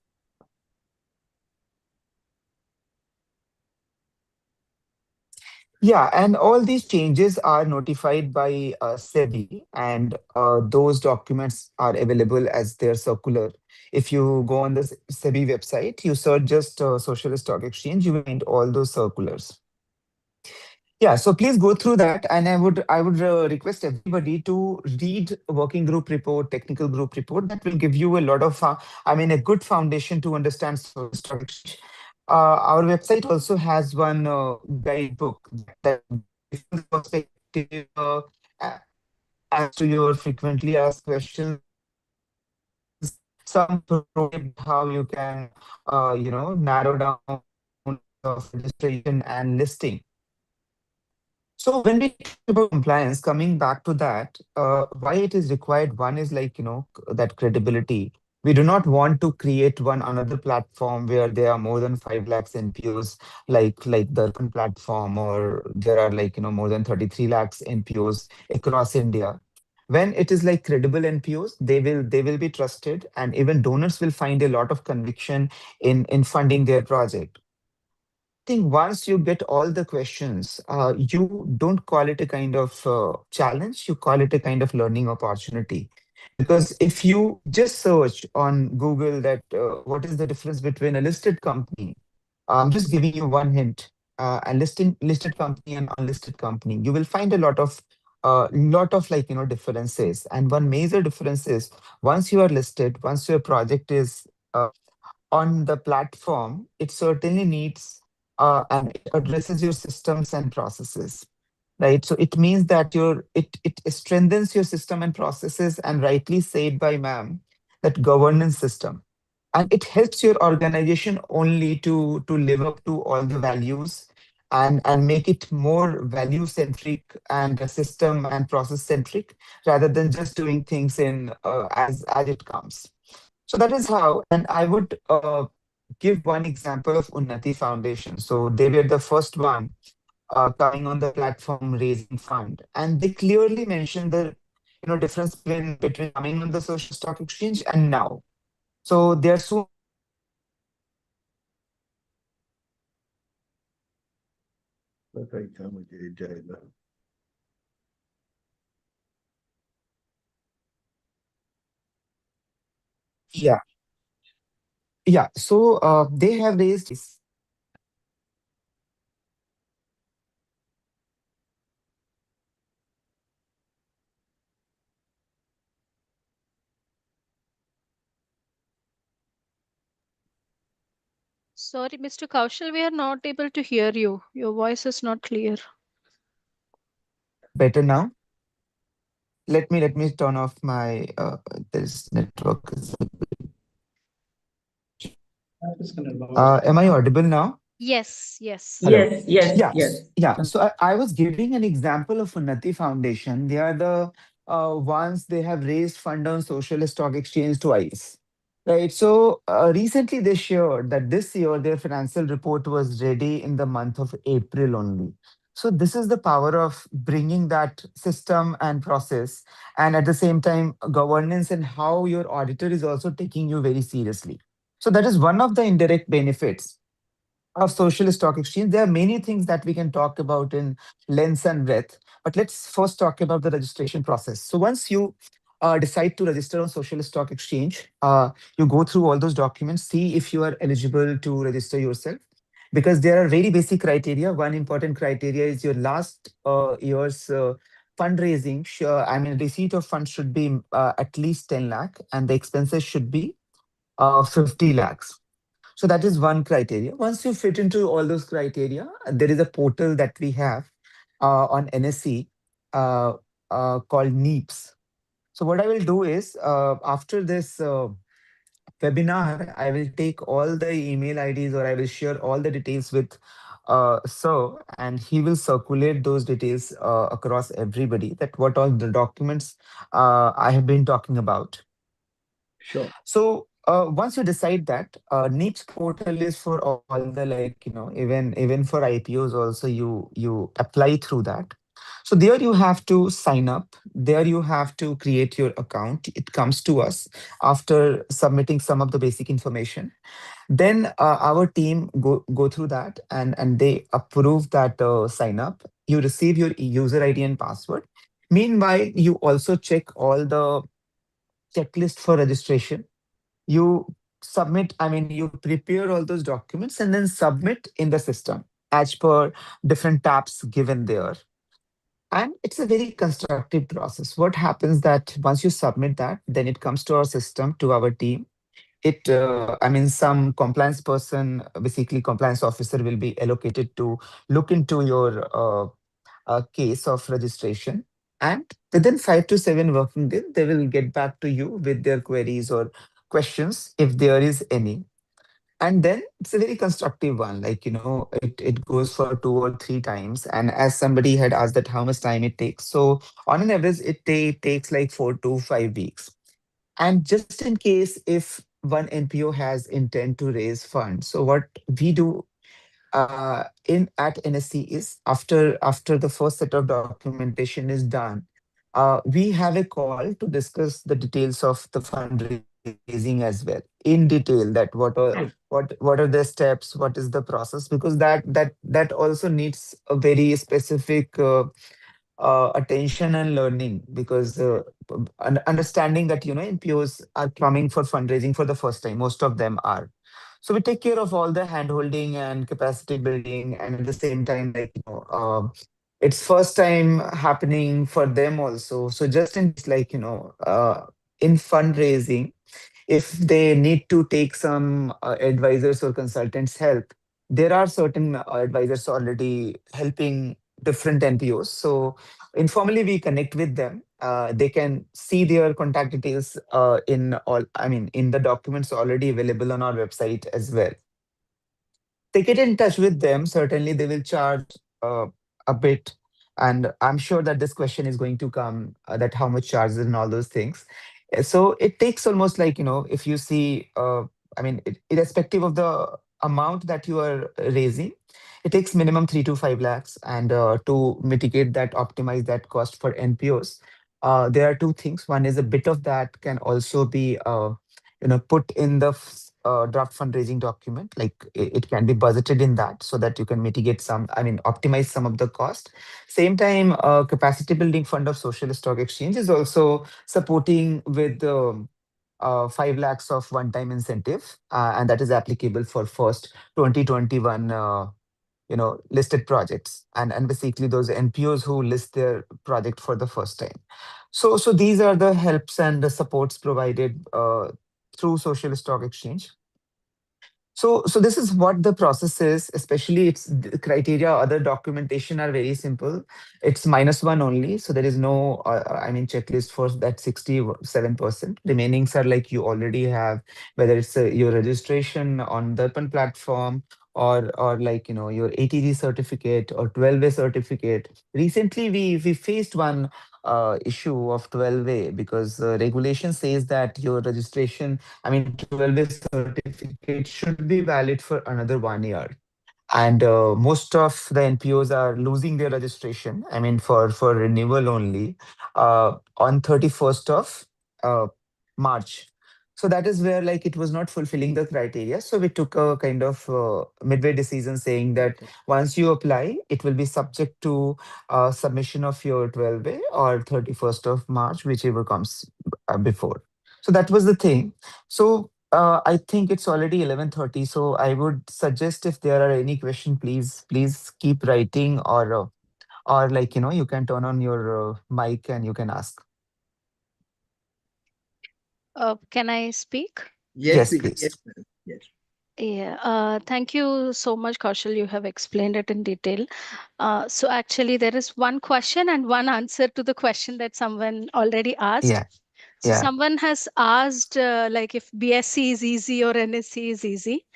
Yeah, and all these changes are notified by SEBI, and those documents are available as their circular. If you go on the SEBI website, you search just social stock exchange, you will find all those circulars. Yeah, so please go through that, and I would request everybody to read working group report, technical group report. That will give you a lot of, a good foundation to understand social stock exchange. Our website also has one guidebook that gives perspective as to your frequently asked questions, some pro tip how you can, narrow down of registration and listing. So when we talk about compliance, coming back to that, why it is required, one is, like, that credibility. We do not want to create one another platform where there are more than 5 lakhs NPOs, like the Urban platform, or there are, like, more than 33 lakhs NPOs across India. When it is like credible NPOs, they will be trusted, and even donors will find a lot of conviction in funding their project. Think once you get all the questions, you don't call it a kind of challenge, you call it a kind of learning opportunity. Because if you just search on Google that what is the difference between a listed company, I'm just giving you one hint, a listed company and unlisted company, you will find a lot of like differences. And one major difference is, once you are listed, once your project is on the platform, it certainly needs and it addresses your systems and processes, right? So it means that it strengthens your system and processes, and rightly said by ma'am, that governance system. And it helps your organization only to live up to all the values, and make it more value centric and system and process centric, rather than just doing things in as it comes. So that is how, and I would give one example of Unnati Foundation. So they were the first one coming on the platform raising fund, and they clearly mentioned the difference between coming on the social stock exchange and now. So there are so yeah, yeah. So they have raised. Sorry, Mr. Kaushal, we are not able to hear you. Your voice is not clear. Better now. Let me turn off my this network. Am I audible now? Yes, yes. Hello. Yes, yes, Yeah, yes. yeah. So I was giving an example of Unnati Foundation. They are the ones they have raised fund on social stock exchange twice, right? So recently they shared that this year their financial report was ready in the month of April only. So this is the power of bringing that system and process, and at the same time governance and how your auditor is also taking you very seriously. So that is one of the indirect benefits of social stock exchange. There are many things that we can talk about in length and breadth, but let's first talk about the registration process. So once you decide to register on social stock exchange, you go through all those documents, see if you are eligible to register yourself, because there are very basic criteria. One important criteria is your last year's fundraising. I mean, receipt of funds should be at least 10 lakh, and the expenses should be 50 lakhs. So that is one criteria. Once you fit into all those criteria, there is a portal that we have on NSE uh, called NEEPS. So what I will do is after this webinar, I will take all the email IDs, or I will share all the details with Sir, and he will circulate those details across everybody, that what all the documents I have been talking about. Sure. So once you decide that, NEEPS portal is for all the, like, even for IPOs also, you apply through that. So there you have to sign up. There you have to create your account. It comes to us after submitting some of the basic information. Then our team go through that, and they approve that sign up. You receive your user ID and password. Meanwhile, you also check all the checklist for registration. You submit, I mean, you prepare all those documents and then submit in the system as per different tabs given there. And it's a very constructive process. What happens that once you submit that, then it comes to our system, to our team. I mean, some compliance person, basically compliance officer, will be allocated to look into your case of registration. And within 5 to 7 working days, they will get back to you with their queries or questions if there is any. And then it's a very constructive one. Like, it goes for 2 or 3 times. And as somebody had asked that how much time it takes. So on an average, it takes like 4 to 5 weeks. And just in case if one NPO has intent to raise funds, so what we do in at NSC is, after the first set of documentation is done, we have a call to discuss the details of the fundraising as well in detail. That what are the steps, what is the process, because that also needs a very specific attention and learning, because understanding that NPOs are coming for fundraising for the first time, most of them are. So we take care of all the hand holding and capacity building, and at the same time, like, it's first time happening for them also. So just in case, like, in fundraising, if they need to take some advisors or consultants help, there are certain advisors already helping different NPOs. So informally we connect with them. They can see their contact details in the documents already available on our website as well. They get in touch with them. Certainly they will charge a bit, and I'm sure that this question is going to come, that how much charges and all those things. So it takes almost like, if you see, I mean, irrespective of the amount that you are raising, it takes minimum 3 to 5 lakhs. And to mitigate that, optimize that cost for NPOs, there are two things. One is a bit of that can also be, put in the draft fundraising document. Like it can be budgeted in that so that you can mitigate some, I mean, optimize some of the cost. Same time, capacity building fund of Social Stock Exchange is also supporting with 5 lakhs of one-time incentive, and that is applicable for first 2021 listed projects, and basically those NPOs who list their project for the first time. So these are the helps and the supports provided through Social Stock Exchange. So this is what the process is. Especially, its the criteria, other documentation are very simple. It's -1 only, so there is no, I mean, checklist for that 67%. Remainings are like you already have, whether it's your registration on the Open platform, or like your ATG certificate or 12A certificate. Recently, we faced one issue of 12A because regulation says that your registration, I mean, 12A certificate should be valid for another 1 year. And most of the NPOs are losing their registration, I mean, for renewal only, on 31st of March. So that is where, like, it was not fulfilling the criteria. So we took a kind of midway decision saying that once you apply, it will be subject to submission of your 12A or 31st of March, whichever comes before. So that was the thing. So I think it's already 11:30, so I would suggest, if there are any question, please keep writing, or like, you can turn on your mic and you can ask. Can I speak? Yes, Yes, please. please. Yes, ma'am. Yes. Yeah, thank you so much, Kaushal. You have explained it in detail. So actually, there is one question and one answer to the question that someone already asked. Yeah, So yeah. someone has asked, like, if BSc is easy or NSc is easy.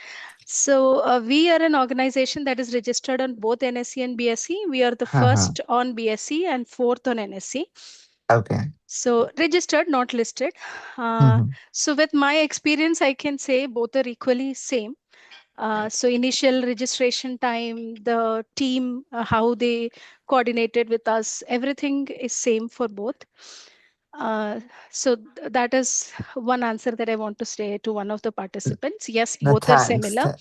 So we are an organization that is registered on both NSc and BSc. We are the Uh-huh. first on BSc and fourth on NSc. Okay. So registered, not listed. Mhm. So with my experience, I can say both are equally same. So initial registration time, the team, how they coordinated with us, everything is same for both. So that is one answer that I want to say to one of the participants. Yes, No, both are thanks. similar.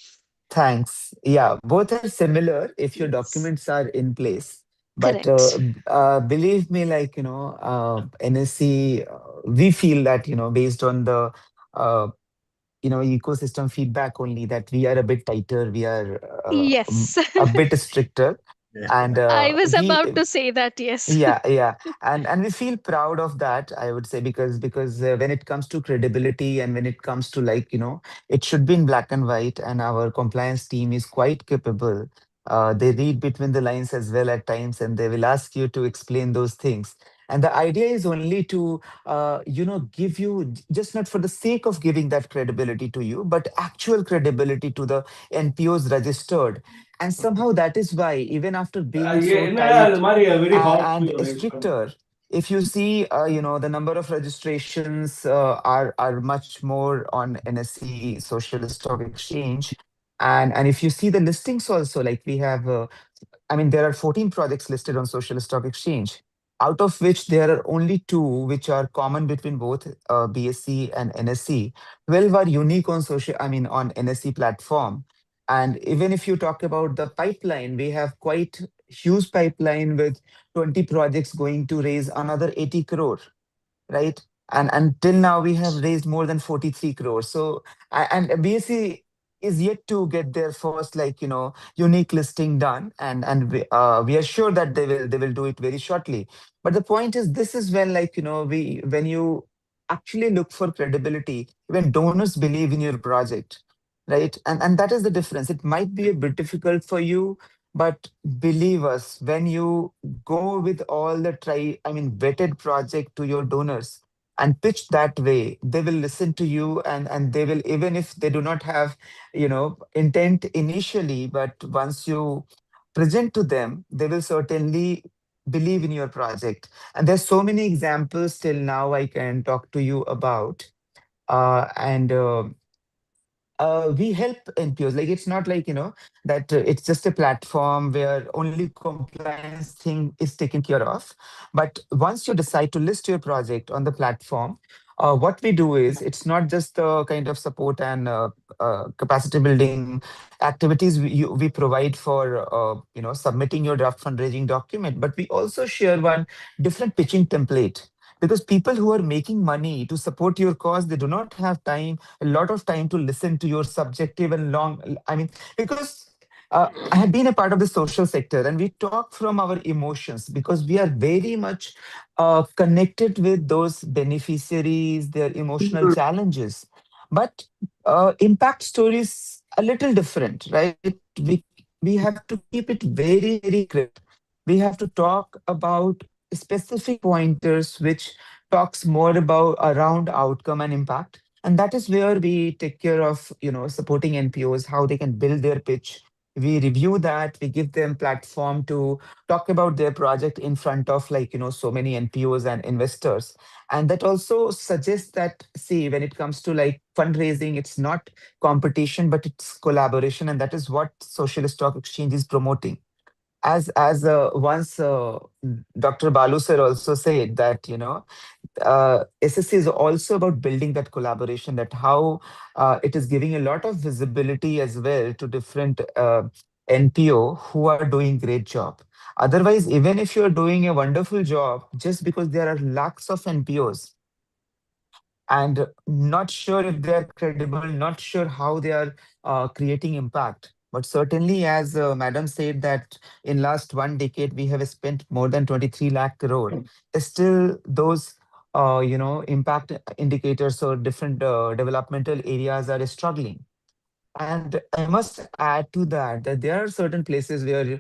Thanks. Yeah, both are similar if your Yes, documents are in place. But correct. believe me, like, NSC, we feel that, based on the uh, ecosystem feedback only, that we are a bit tighter, we are Yes, a bit stricter. Yeah. And I was we about to say that. Yes. yeah, and we feel proud of that, I would say, because when it comes to credibility, and when it comes to, like, it should be in black and white, and our compliance team is quite capable. They read between the lines as well at times, and they will ask you to explain those things. And the idea is only to give you, just not for the sake of giving that credibility to you, but actual credibility to the NPOs registered. And somehow that is why, even after being so tight very hot. and stricter, if you see, the number of registrations are much more on NSE Social Stock Exchange. And if you see the listings also, like, we have, I mean, there are 14 projects listed on Social Stock Exchange, out of which there are only two which are common between both BSC and NSE. 12 are unique on social, I mean, on NSE platform. And even if you talk about the pipeline, we have quite huge pipeline with 20 projects going to raise another 80 crore, right? And until now, we have raised more than 43 crores. So, and BSC is yet to get their first, like, unique listing done, and we are sure that they will do it very shortly. But the point is, this is when, like, we when you actually look for credibility, when donors believe in your project, right? And that is the difference. It might be a bit difficult for you, but believe us, when you go with all the I mean, vetted project to your donors and pitch that way, they will listen to you, and they will, even if they do not have, intent initially, but once you present to them, they will certainly believe in your project. And there's so many examples till now I can talk to you about. And we help NPOs. Like it's not like, that it's just a platform where only compliance thing is taken care of. But once you decide to list your project on the platform, what we do is it's not just the kind of support and capacity building activities we provide for submitting your draft fundraising document, but we also share one different pitching template, because people who are making money to support your cause, they do not have time, a lot of time to listen to your subjective and long, I mean, because I have been a part of the social sector and we talk from our emotions, because we are very much connected with those beneficiaries, their emotional challenges. But impact stories a little different, right? We have to keep it very, very crisp. We have to talk about specific pointers which talks more about around outcome and impact, and that is where we take care of supporting NPOs, how they can build their pitch. We review that, we give them platform to talk about their project in front of, like, so many NPOs and investors. And that also suggests that, see, when it comes to like fundraising, it's not competition but it's collaboration, and that is what Social Stock Exchange is promoting. As once Dr. Balu sir also said that SSC is also about building that collaboration, that how it is giving a lot of visibility as well to different NPO who are doing great job. Otherwise, even if you're doing a wonderful job, just because there are lakhs of NPOs and not sure if they are credible, not sure how they are creating impact. But certainly, as Madam said, that in last 1 decade we have spent more than 23 lakh crore. Still, those impact indicators or different developmental areas are struggling. And I must add to that that there are certain places where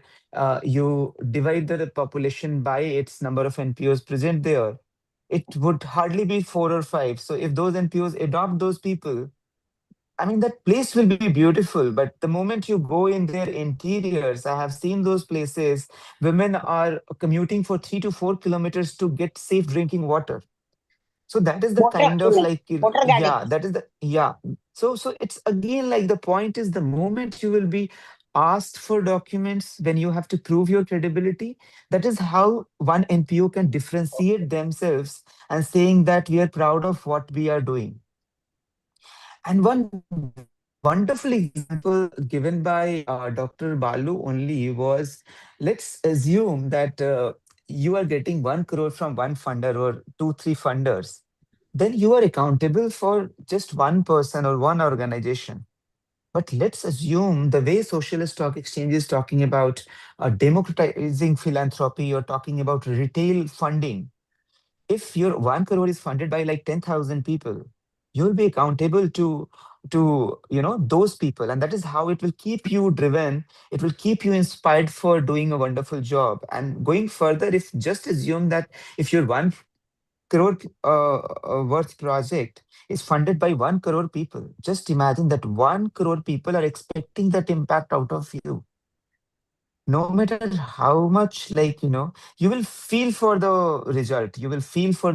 you divide the population by its number of NPOs present there. It would hardly be 4 or 5. So if those NPOs adopt those people, I mean, that place will be beautiful. But the moment you go in their interiors, I have seen those places, women are commuting for 3 to 4 kilometers to get safe drinking water. So that is the Water, kind of like, water yeah, gardens. that is the, yeah. So it's again like the point is the moment you will be asked for documents, when you have to prove your credibility, that is how one NPO can differentiate themselves and saying that we are proud of what we are doing. And one wonderful example given by Dr. Balu only was, let's assume that you are getting 1 crore from one funder or two, three funders. Then you are accountable for just one person or one organization. But let's assume the way Social Stock Exchange is talking about democratizing philanthropy, or talking about retail funding. If your 1 crore is funded by like 10,000 people, you'll be accountable to those people, and that is how it will keep you driven. It will keep you inspired for doing a wonderful job. And going further, if just assume that if your 1 crore worth project is funded by 1 crore people, just imagine that 1 crore people are expecting that impact out of you. No matter how much, like, you will feel for the result, you will feel for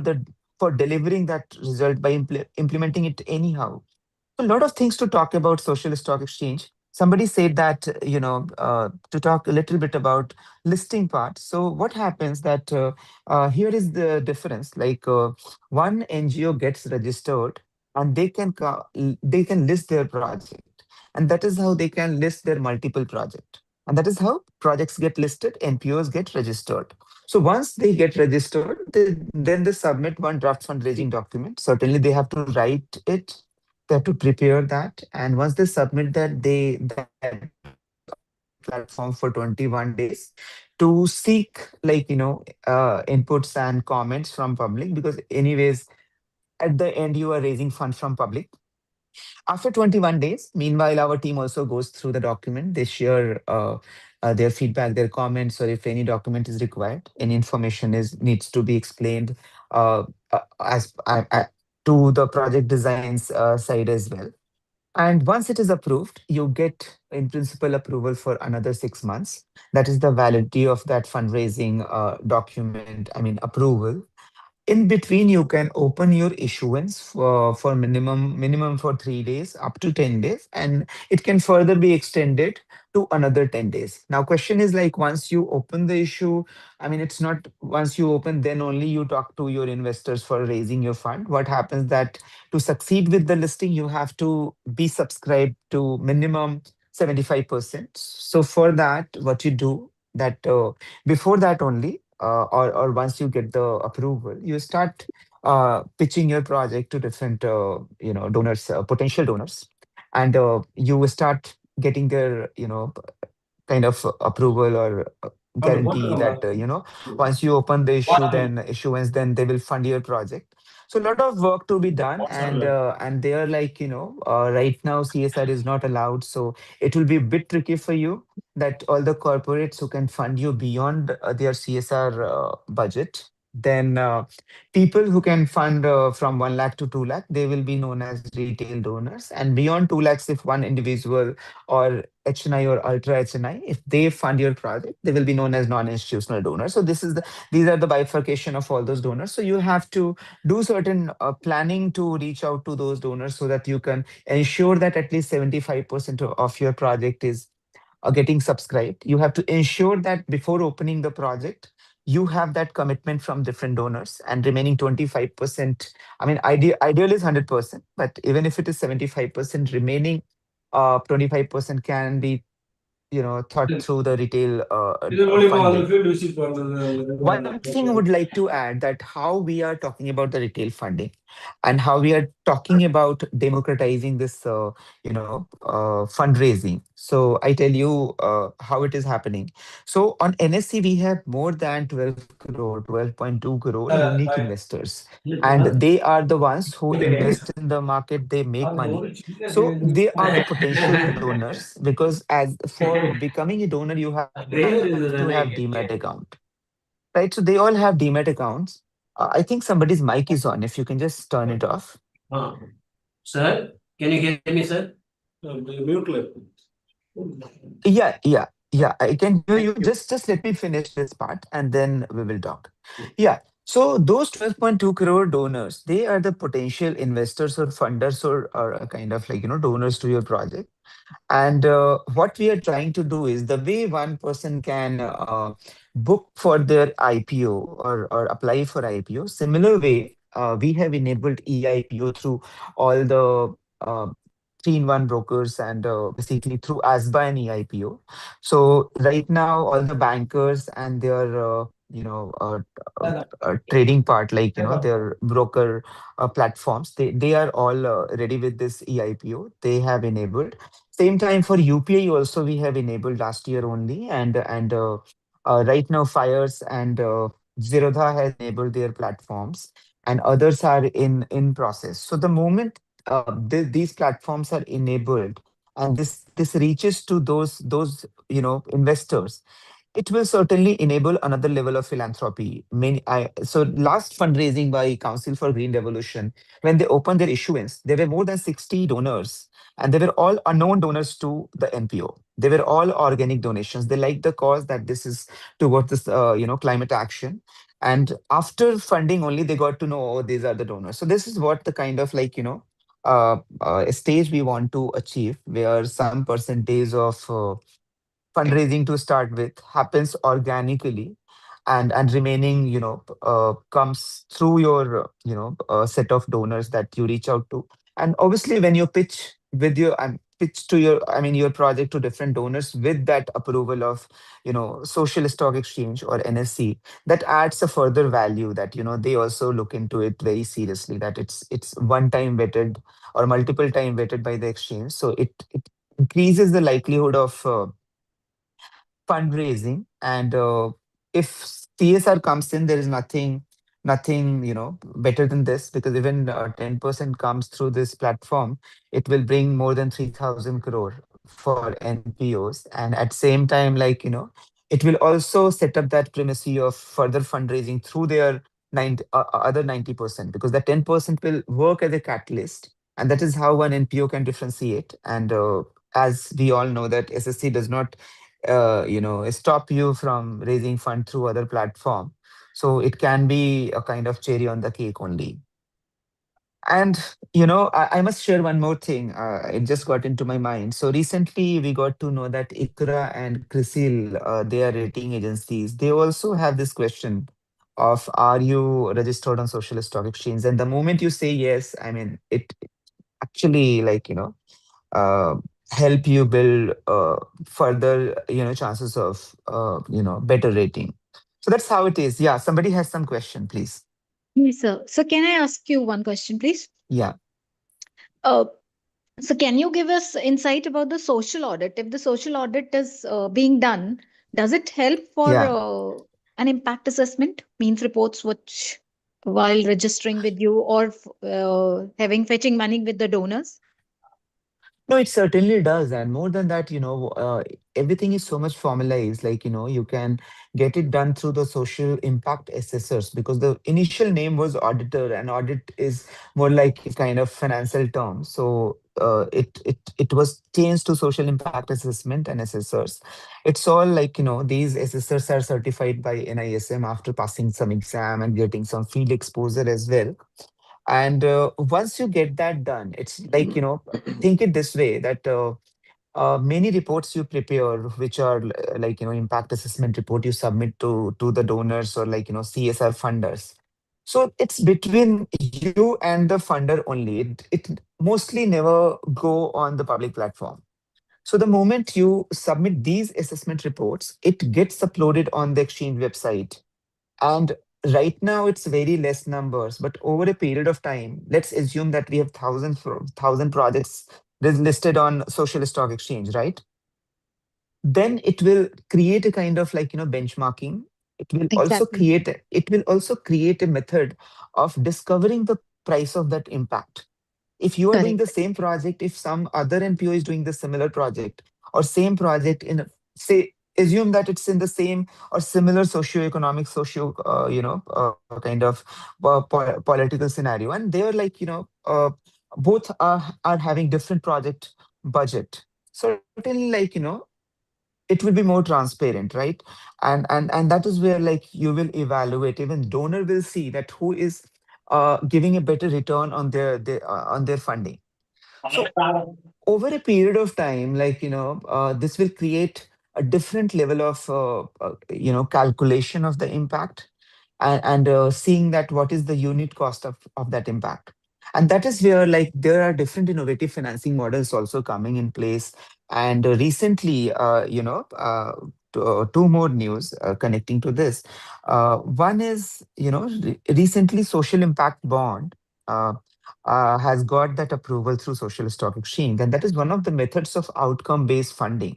delivering that result by implementing it anyhow. A lot of things to talk about Social Stock Exchange. Somebody said that, to talk a little bit about listing part. So what happens that here is the difference. Like one NGO gets registered and they can list their project, and that is how they can list their multiple project, and that is how projects get listed. NPOs get registered. So once they get registered, then they submit one draft fundraising document. Certainly, they have to write it, they have to prepare that, and once they submit that, that platform for 21 days to seek, like, inputs and comments from public, because anyways at the end you are raising funds from public. After 21 days, meanwhile, our team also goes through the document. They share their feedback, their comments, or if any document is required, any information is needs to be explained as to the project designs side as well. And once it is approved, you get in principle approval for another 6 months. That is the validity of that fundraising document, I mean, approval. In between, you can open your issuance for minimum for 3 days up to 10 days, and it can further be extended to another 10 days. Now question is like, once you open the issue, I mean, it's not once you open then only you talk to your investors for raising your fund. What happens that to succeed with the listing, you have to be subscribed to minimum 75%. So for that, what you do that before that only, or once you get the approval, you start pitching your project to different donors, potential donors, and you start getting their kind of approval or guarantee that once you open the issue, then issuance, then they will fund your project. So a lot of work to be done, and they are like right now CSR is not allowed, so it will be a bit tricky for you, that all the corporates who can fund you beyond their CSR budget, then people who can fund from 1 lakh to 2 lakh, they will be known as retail donors, and beyond 2 lakhs, if one individual or HNI or ultra HNI, if they fund your project, they will be known as non-institutional donors. So these are the bifurcation of all those donors. So you have to do certain planning to reach out to those donors so that you can ensure that at least 75% of your project is getting subscribed. You have to ensure that before opening the project, you have that commitment from different donors, and remaining 25%. I mean, ideal is 100%, but even if it is 75%, remaining 25% can be thought through the retail funding. One thing I would like to add, that how we are talking about the retail funding and how we are talking about democratizing this fundraising. So I tell you how it is happening. So on NSE we have more than 12.2 crore unique investors, and they are the ones who invest in the market, they make money. So they are the potential donors, because as for becoming a donor, you have to have demat account, right? So they all have demat accounts. I think somebody's mic is on. If you can just turn it off. Sir, can you hear me, sir? Yeah, I can hear you. Thank you. Just let me finish this part and then we will talk. Yeah. So those 12.2 crore donors, they are the potential investors or funders, or a kind of like donors to your project. And what we are trying to do is, the way one person can book for their IPO, or apply for IPO, similar way, we have enabled eIPO through all the 3-in-1 brokers, and basically through ASBA and eIPO. So right now, all the bankers and their trading part, like their broker platforms, they are all ready with this eIPO. They have enabled. Same time for UPI also we have enabled last year only, and right now Fires and Zerodha has enabled their platforms, and others are in process. So the moment these platforms are enabled, and this reaches to those investors, it will certainly enable another level of philanthropy. So last fundraising by Council for Green Revolution, when they opened their issuance, there were more than 60 donors, and they were all unknown donors to the NPO. They were all organic donations. They liked the cause, that this is towards this, climate action. And after funding only, they got to know, oh, these are the donors. So this is what the kind of like, stage we want to achieve, where some percentage of fundraising to start with happens organically, and remaining comes through your set of donors that you reach out to. And obviously when you pitch with your pitch to your, I mean, your project to different donors with that approval of Social Stock Exchange or NSE, that adds a further value, that they also look into it very seriously, that it's one time vetted or multiple time vetted by the exchange. So it increases the likelihood of fundraising. And if CSR comes in, there is nothing better than this, because even 10% comes through this platform, it will bring more than 3,000 crore for NPOs. And at same time, like it will also set up that primacy of further fundraising through their other 90%, because the 10% will work as a catalyst, And that is how one NPO can differentiate. And as we all know that SSC does not, stop you from raising fund through other platform. So it can be a kind of cherry on the cake only. And I must share one more thing. It just got into my mind. So recently, we got to know that ICRA and CRISIL, they are rating agencies. They also have this question of, are you registered on social stock exchange? And the moment you say yes, I mean, it actually uh, help you build further chances of better rating. So that's how it is. Yeah, somebody has some question, please. Yes, sir. So can I ask you one question, please? Yeah. Uh, so can you give us insight about the social audit? If the social audit is being done, does it help for Yeah. an impact assessment, means reports which while registering with you or having fetching money with the donors? No, it certainly does. And more than that, everything is so much formalized. Like, you can get it done through the social impact assessors, because the initial name was auditor, and audit is more like a kind of financial term. So it was changed to social impact assessment and assessors. It's all like, these assessors are certified by NISM after passing some exam and getting some field exposure as well. And once you get that done, it's like, think it this way, that many reports you prepare, which are like, impact assessment report you submit to the donors, or like, CSR funders. So it's between you and the funder only. It mostly never go on the public platform. So the moment you submit these assessment reports, it gets uploaded on the exchange website. And right now it's very less numbers, but over a period of time, let's assume that we have thousand projects listed on social stock exchange, right? Then it will create a kind of like, benchmarking. Exactly. It will also create a method of discovering the price of that impact. If you are doing the Correct. same project, if some other NPO is doing the similar project, or same project in say, assume that it's in the same or similar socio-economic, kind of political scenario, and they're like, both are having different project budget. Certainly, like, it will be more transparent, right? And that is where like you will evaluate, even donor will see that who is giving a better return on their funding. So over a period of time, like, this will create a different level of calculation of the impact, and seeing that what is the unit cost of that impact. And that is where like there are different innovative financing models also coming in place. And recently, two more news connecting to this. One is, recently social impact bond has got that approval through social stock exchange, and that is one of the methods of outcome based funding.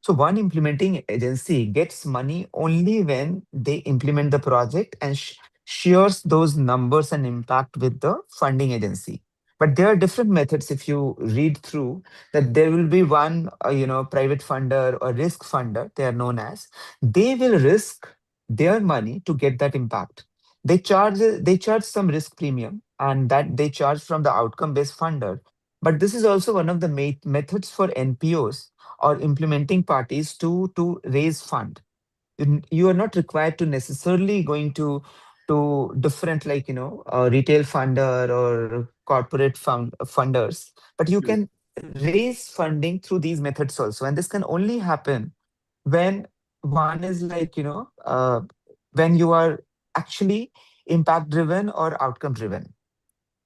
So one implementing agency gets money only when they implement the project and shares those numbers and impact with the funding agency. But there are different methods. If you read through that, there will be one, private funder or risk funder, they are known as. They will risk their money to get that impact. They charge some risk premium, and that they charge from the outcome based funder. But this is also one of the methods for NPOs or implementing parties to raise fund. You are not required to necessarily going to different, like, retail funder or corporate funders, but you can raise funding through these methods also. And this can only happen when one is like, when you are actually impact driven or outcome driven.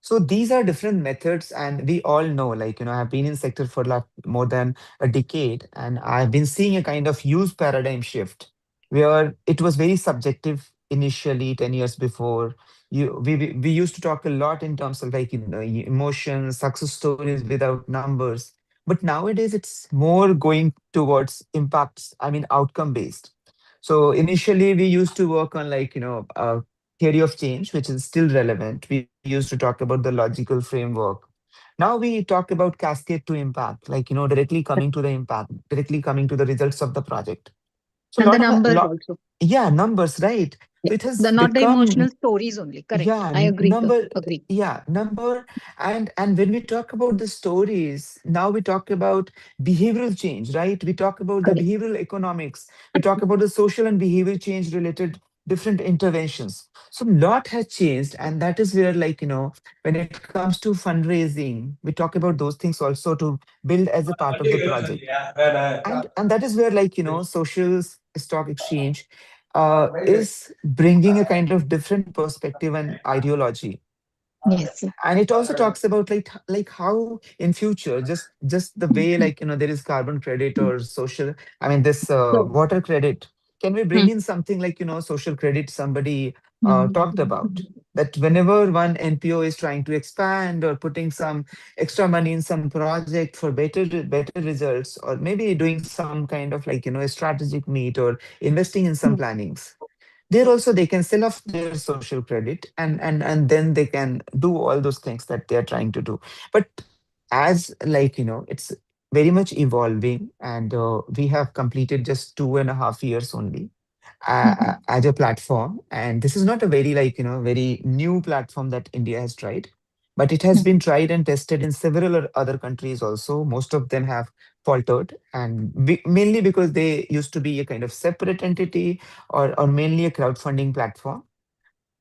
So these are different methods, and we all know, like, I've been in sector for like more than a decade, and I've been seeing a kind of use paradigm shift where it was very subjective initially 10 years before. We used to talk a lot in terms of like, emotions, success stories without numbers. But nowadays it's more going towards impacts, I mean, outcome based. So initially we used to work on like, theory of change, which is still relevant. We used to talk about the logical framework. Now we talk about cascade to impact, like, directly coming to the impact, directly coming to the results of the project. So a And the lot of numbers also. yeah, numbers, right? So it has The not the become, emotional stories only. Correct. yeah, I agree, sir. number, Agree. yeah, number, and when we talk about the stories, now we talk about behavioral change, right? We talk about the Correct. behavioral economics. We talk about the social and behavioral change related different interventions. So a lot has changed, and that is where, like, when it comes to fundraising, we talk about those things also to build as a part of the project. And that is where, like, social stock exchange is bringing a kind of different perspective and ideology. Yes, sir. And it also talks about, like how in future, just the way, like, there is carbon credit or social, I mean, this So, water credit. Can we bring hmm. in something like, social credit? Somebody Hmm. talked about that whenever one NPO is trying to expand or putting some extra money in some project for better results, or maybe doing some kind of, like, a strategic meet or investing in some plannings, there also they can sell off their social credit, and then they can do all those things that they are trying to do. But as, like, it's very much evolving, and we have completed just 2.5 years only as a platform, and this is not a very, like, very new platform that India has tried, but it has been tried and tested in several other countries also. Most of them have faltered, and mainly because they used to be a kind of separate entity, or mainly a crowdfunding platform.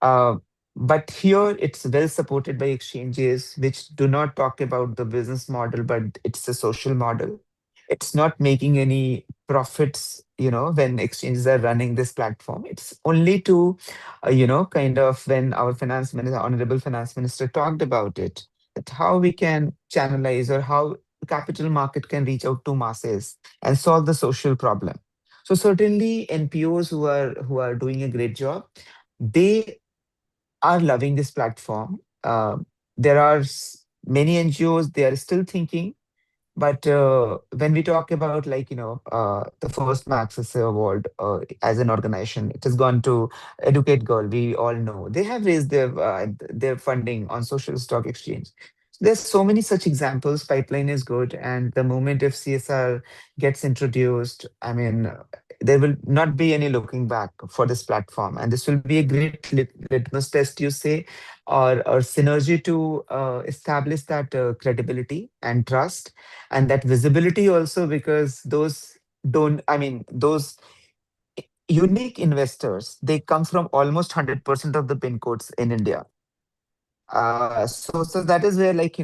uh, but here it's well supported by exchanges which do not talk about the business model, but it's a social model. It's not making any profits, when exchanges are running this platform. It's only to, kind of, when our finance minister, honorable finance minister, talked about it, that how we can channelize, or how capital market can reach out to masses and solve the social problem. So certainly NPOs who are doing a great job, they are loving this platform. There are many NGOs, they are still thinking, but when we talk about, like, the first Max Essay Award as an organization, it has gone to Educate Girl. We all know they have raised their funding on social stock exchange. There's so many such examples. Pipeline is good, and the moment if CSR gets introduced, I mean, there will not be any looking back for this platform, and this will be a great litmus test, you say, or synergy to establish that credibility and trust, and that visibility also, because those don't I mean those unique investors, they come from almost 100% of the pin codes in India. So that is where, like,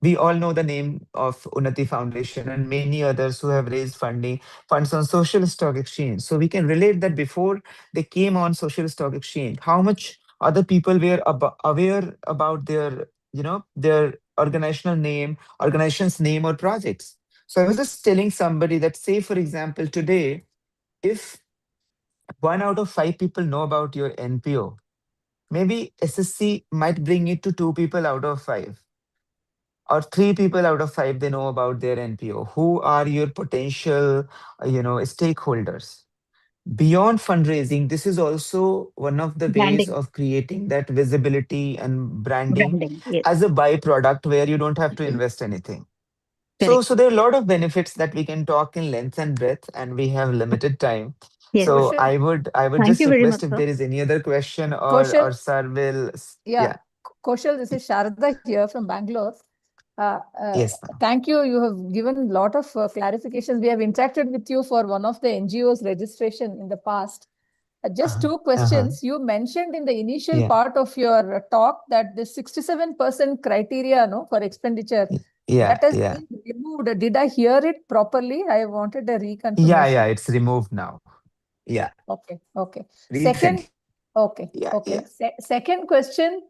we all know the name of Unnati Foundation and many others who have raised funds on social stock exchange. So we can relate that before they came on social stock exchange, how much other people were aware about their organization's name or projects. So I was just telling somebody that, say, for example, today, if 1 out of 5 people know about your NPO, maybe SSC might bring it to 2 people out of 5, or 3 people out of 5, they know about their NPO. Who are your potential, stakeholders? Beyond fundraising, this is also one of the ways Branding. of creating that visibility and branding Branding. Yes. as a byproduct where you don't have to invest anything. So, Correct. so there are a lot of benefits that we can talk in length and breadth, and we have limited time. Yes. So Kaushal, I would Thank just you very much, request if sir. there is any other question, or Kaushal, Sir will, yeah, yeah, Kaushal, this is Sharda here from Bangalore. yes, ma'am. Thank you. You have given a lot of clarifications. We have interacted with you for one of the NGOs registration in the past. Just Uh-huh. two Uh-huh. questions. You mentioned in the initial Yeah. part of your talk that the 67% criteria, no, for expenditure, Yeah, that has yeah. been removed. Did I hear it properly? I wanted a Yeah, reconfirmation. it's removed now. Yeah, Okay, okay. recently. Second, okay, Yeah, okay. yeah. Second question.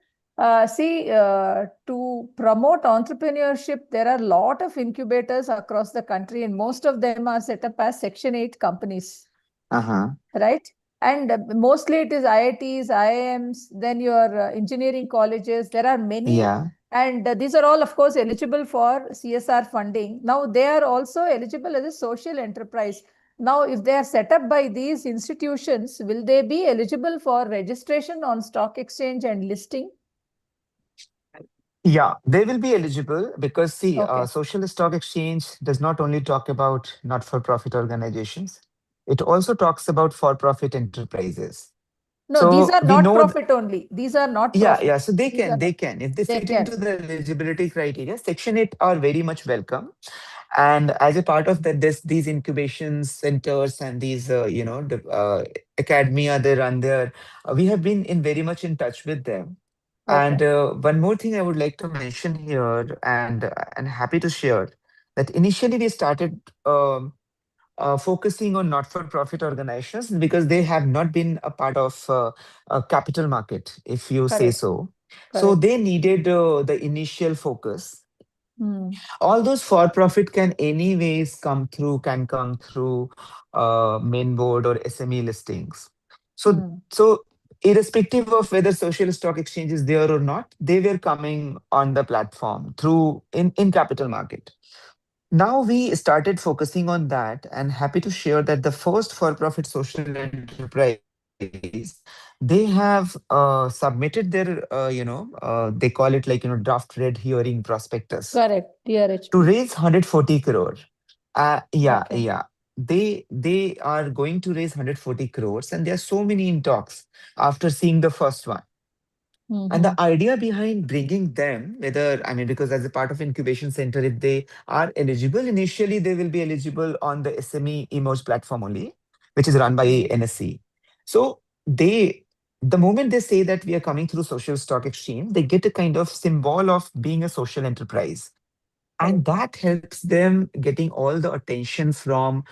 See, to promote entrepreneurship, there are a lot of incubators across the country, and most of them are set up as Section 8 companies, Uh-huh. right? And mostly it is IITs, IIMs, then your engineering colleges. There are many, Yeah. and these are all, of course, eligible for CSR funding. Now, they are also eligible as a social enterprise. Now, if they are set up by these institutions, will they be eligible for registration on stock exchange and listing? Yeah, they will be eligible because, see, Okay. social stock exchange does not only talk about not-for-profit organizations, it also talks about for-profit enterprises. No, these So are we not know profit only. These are not Yeah, profit. yeah. So they These are can, not- they can. If they They fit can. into the eligibility criteria, Section 8 are very much welcome. And as a part of that, these incubation centers and these, academia they run there, we have been in very much in touch with them. And Okay. one more thing I would like to mention here, and happy to share that initially we started focusing on not-for-profit organizations because they have not been a part of a capital market, if you say Correct. so. So Correct. they needed the initial focus. Hmm. All those for-profit can come through main board or SME listings. So Hmm. so irrespective of whether social stock exchange is there or not, they were coming on the platform through in capital market. Now we started focusing on that, and happy to share that the first for-profit social enterprise, they have submitted their, they call it like, draft red hearing prospectus Correct. to DRHP. raise 140 crore. Yeah, Okay. yeah. They are going to raise 140 crores, and there are so many in talks after seeing the first one. And Mm-hmm. the idea behind bringing them, because as a part of incubation center, if they are eligible, initially they will be eligible on the SME Emerge platform only, which is run by NSE. So the moment they say that we are coming through social stock exchange, they get a kind of symbol of being a social enterprise. And that helps them getting all the attention from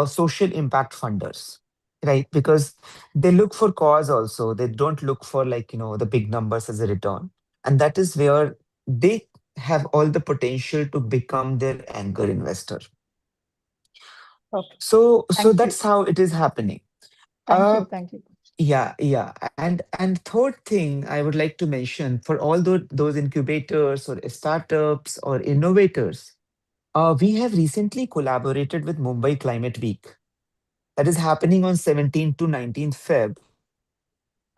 social impact funders, right? Because they look for cause also. They don't look for like, the big numbers as a return. And that is where they have all the potential to become their anchor investor. Okay. So Thank you. that's how it is happening. Thank Uh, you. Thank you. yeah, yeah. And third thing I would like to mention for all those incubators or startups or innovators, we have recently collaborated with Mumbai Climate Week. That is happening on 17th to 19th Feb.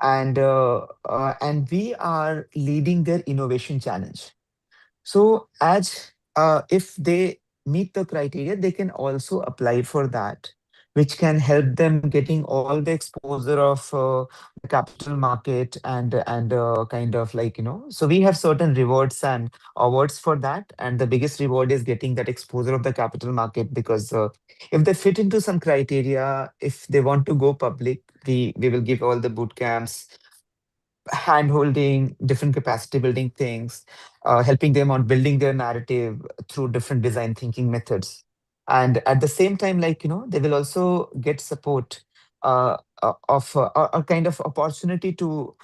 And we are leading their innovation challenge. So as if they meet the criteria, they can also apply for that, which can help them getting all the exposure of the capital market and kind of like, so we have certain rewards and awards for that. And the biggest reward is getting that exposure of the capital market because if they fit into some criteria, if they want to go public, we will give all the boot camps, hand holding, different capacity building things, helping them on building their narrative through different design thinking methods. And at the same time, like, they will also get support of a kind of opportunity to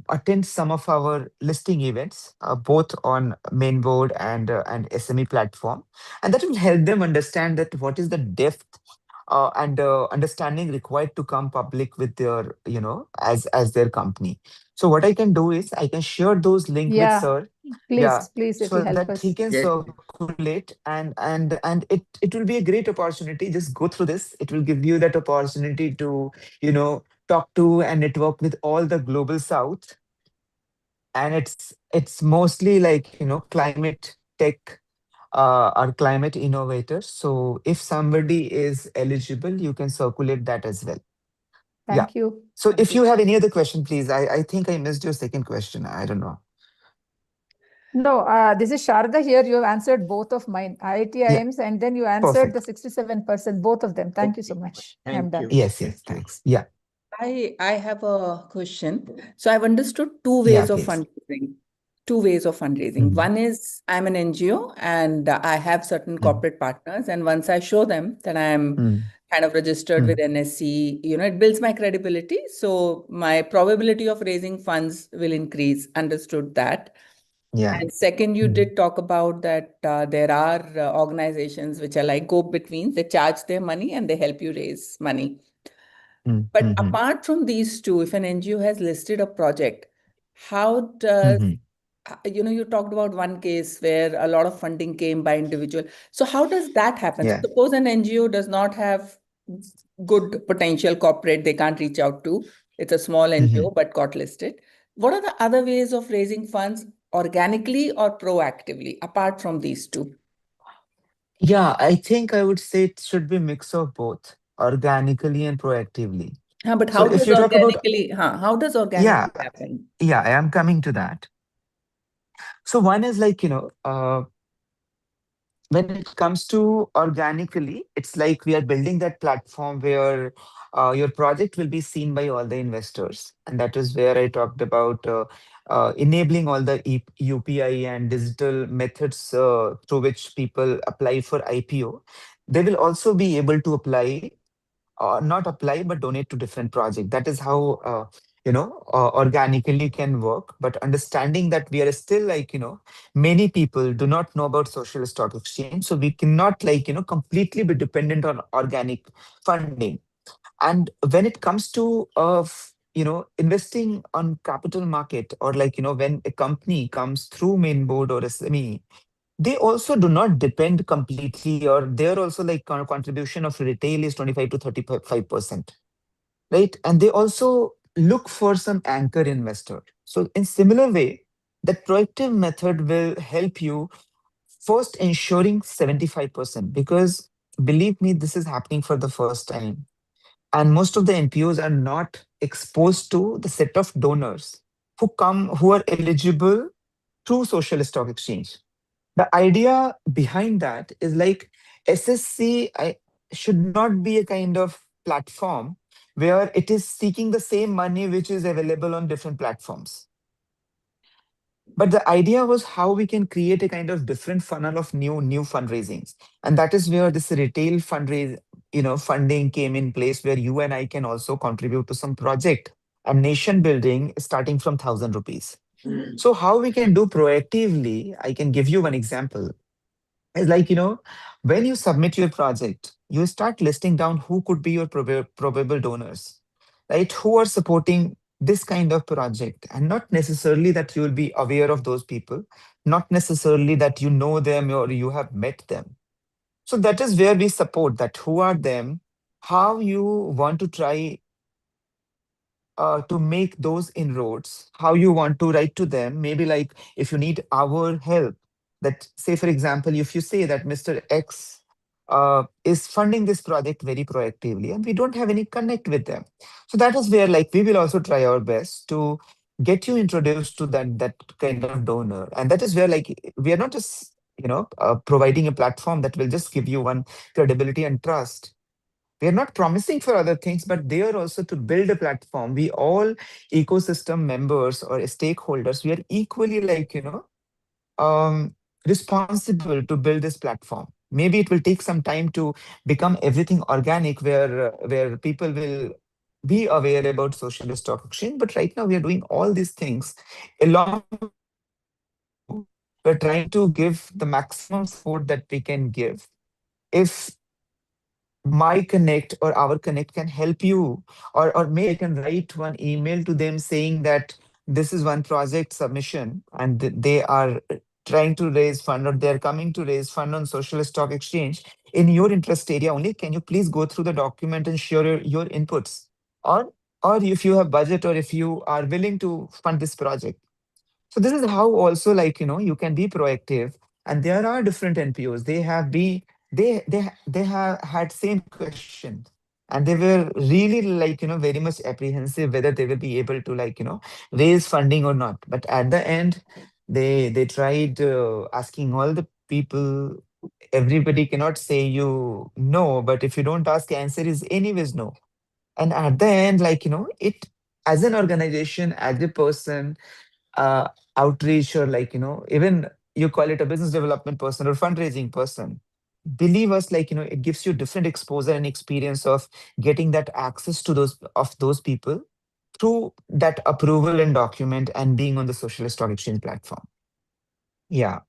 attend some of our listing events, both on main board and SME platform. And that will help them understand that what is the depth and understanding required to come public with their, as their company. So what I can do is I can share those link with Yeah. sir. Yeah, Please, please, it so will help that he us. can Yes. circulate and it will be a great opportunity. Just go through this. It will give you that opportunity to, talk to and network with all the global south. And it's mostly like, climate tech or climate innovators. So if somebody is eligible, you can circulate that as well. Yeah. Thank you. So Thank if you. you have any other question, please. I think I missed your second question. I don't know. No, this is Sharda here. You have answered both of mine, IIT Yeah, IIMs, and then you answered the perfect. 67%, both of them. Thank you so Okay. much. I'm Thank done. you. Yes, Thank yes, you. thanks. Yeah, I have a question. So I've understood two yeah, ways of please. fundraising. Two ways of fundraising. Mm, One is I'm an NGO and I have certain mm, corporate partners. And once I show them that I'm mm, kind of registered with mm. NSE, it builds my credibility. So my probability of raising funds will increase. Understood that. Yeah. And second, you Mm, did talk about that there are organizations which are like go-betweens. They charge their money and they help you raise money. But mhm, apart from these two, if an NGO has listed a project, how does, mhm. you talked about one case where a lot of funding came by individual. So how does that happen? So Yeah. suppose an NGO does not have good potential corporate, they can't reach out to. It's a small Mhm. NGO, but got listed. What are the other ways of raising funds organically or proactively, apart from these two? Yeah, I think I would say it should be mix of both, organically and proactively. But So how if does you talk about, how does yeah, organically happen? yeah, I am coming to that. So one is like, when it comes to organically, it's like we are building that platform where your project will be seen by all the investors. And that is where I talked about enabling all the UPI and digital methods through which people apply for IPO. They will also be able to apply, not apply, but donate to different projects. That is how, organically can work. But understanding that we are still like, many people do not know about social stock exchange. So we cannot like, completely be dependent on organic funding. And when it comes to, investing on capital market, or like, when a company comes through main board or SME, they also do not depend completely, or they're also like contribution of retail is 25 to 35%, right? And they also look for some anchor investor. So in similar way, that proactive method will help you first ensuring 75%, because believe me, this is happening for the first time. And most of the NPOs are not exposed to the set of donors who are eligible through social stock exchange. The idea behind that is like SSC should not be a kind of platform where it is seeking the same money which is available on different platforms. But the idea was how we can create a kind of different funnel of new fundraisings. And that is where this retail funding came in place, where you and I can also contribute to some project and nation building starting from 1,000 rupees. So how we can do proactively, I can give you one example. It's like, when you submit your project, you start listing down who could be your probable donors, right? Who are supporting this kind of project, and not necessarily that you will be aware of those people, not necessarily that you know them or you have met them. So that is where we support that who are them, how you want to try to make those inroads, how you want to write to them. Maybe like if you need our help, that say, for example, if you say that Mr. X is funding this project very proactively and we don't have any connect with them. So that is where like we will also try our best to get you introduced to that kind of donor. And that is where like we are not just, providing a platform that will just give you one credibility and trust. We are not promising for other things, but they are also to build a platform. We all ecosystem members or stakeholders, we are equally like, responsible to build this platform. Maybe it will take some time to become everything organic, where people will be aware about social stock exchange. But right now we are doing all these things along. We're trying to give the maximum support that we can give. If my connect or our connect can help you, or maybe I can write one email to them saying that this is one project submission and they are trying to raise fund, or they're coming to raise fund on social stock exchange in your interest area only, can you please go through the document and share your inputs, or if you have budget, or if you are willing to fund this project. So this is how also like, you can be proactive. And there are different NPOs. They have had same question, and they were really like, very much apprehensive whether they will be able to like, raise funding or not. But at the end, they tried asking all the people. Everybody cannot say you no, but if you don't ask, the answer is anyways no. And at the end, like, it, as an organization, as a person, uh, outreach, or like, even you call it a business development person or fundraising person, believe us, like, it gives you different exposure and experience of getting that access to those people through that approval and document and being on the social stock exchange platform. Yeah.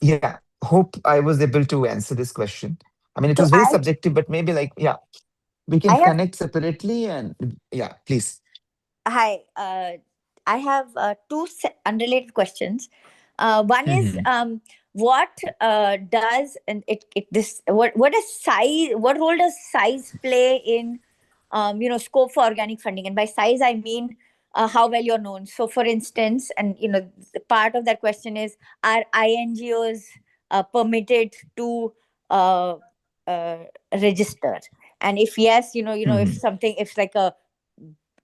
Yeah. Hope I was able to answer this question. I mean, it So was very subjective, but maybe like, yeah, we can I have connect separately. And yeah, please. Hi, I have two unrelated questions. One is what does and it this what is size? What role does size play in scope for organic funding? And by size, I mean how well you're known. So, for instance, and part of that question is, are INGOs permitted to register? And if yes, if Mhm. something, if like a,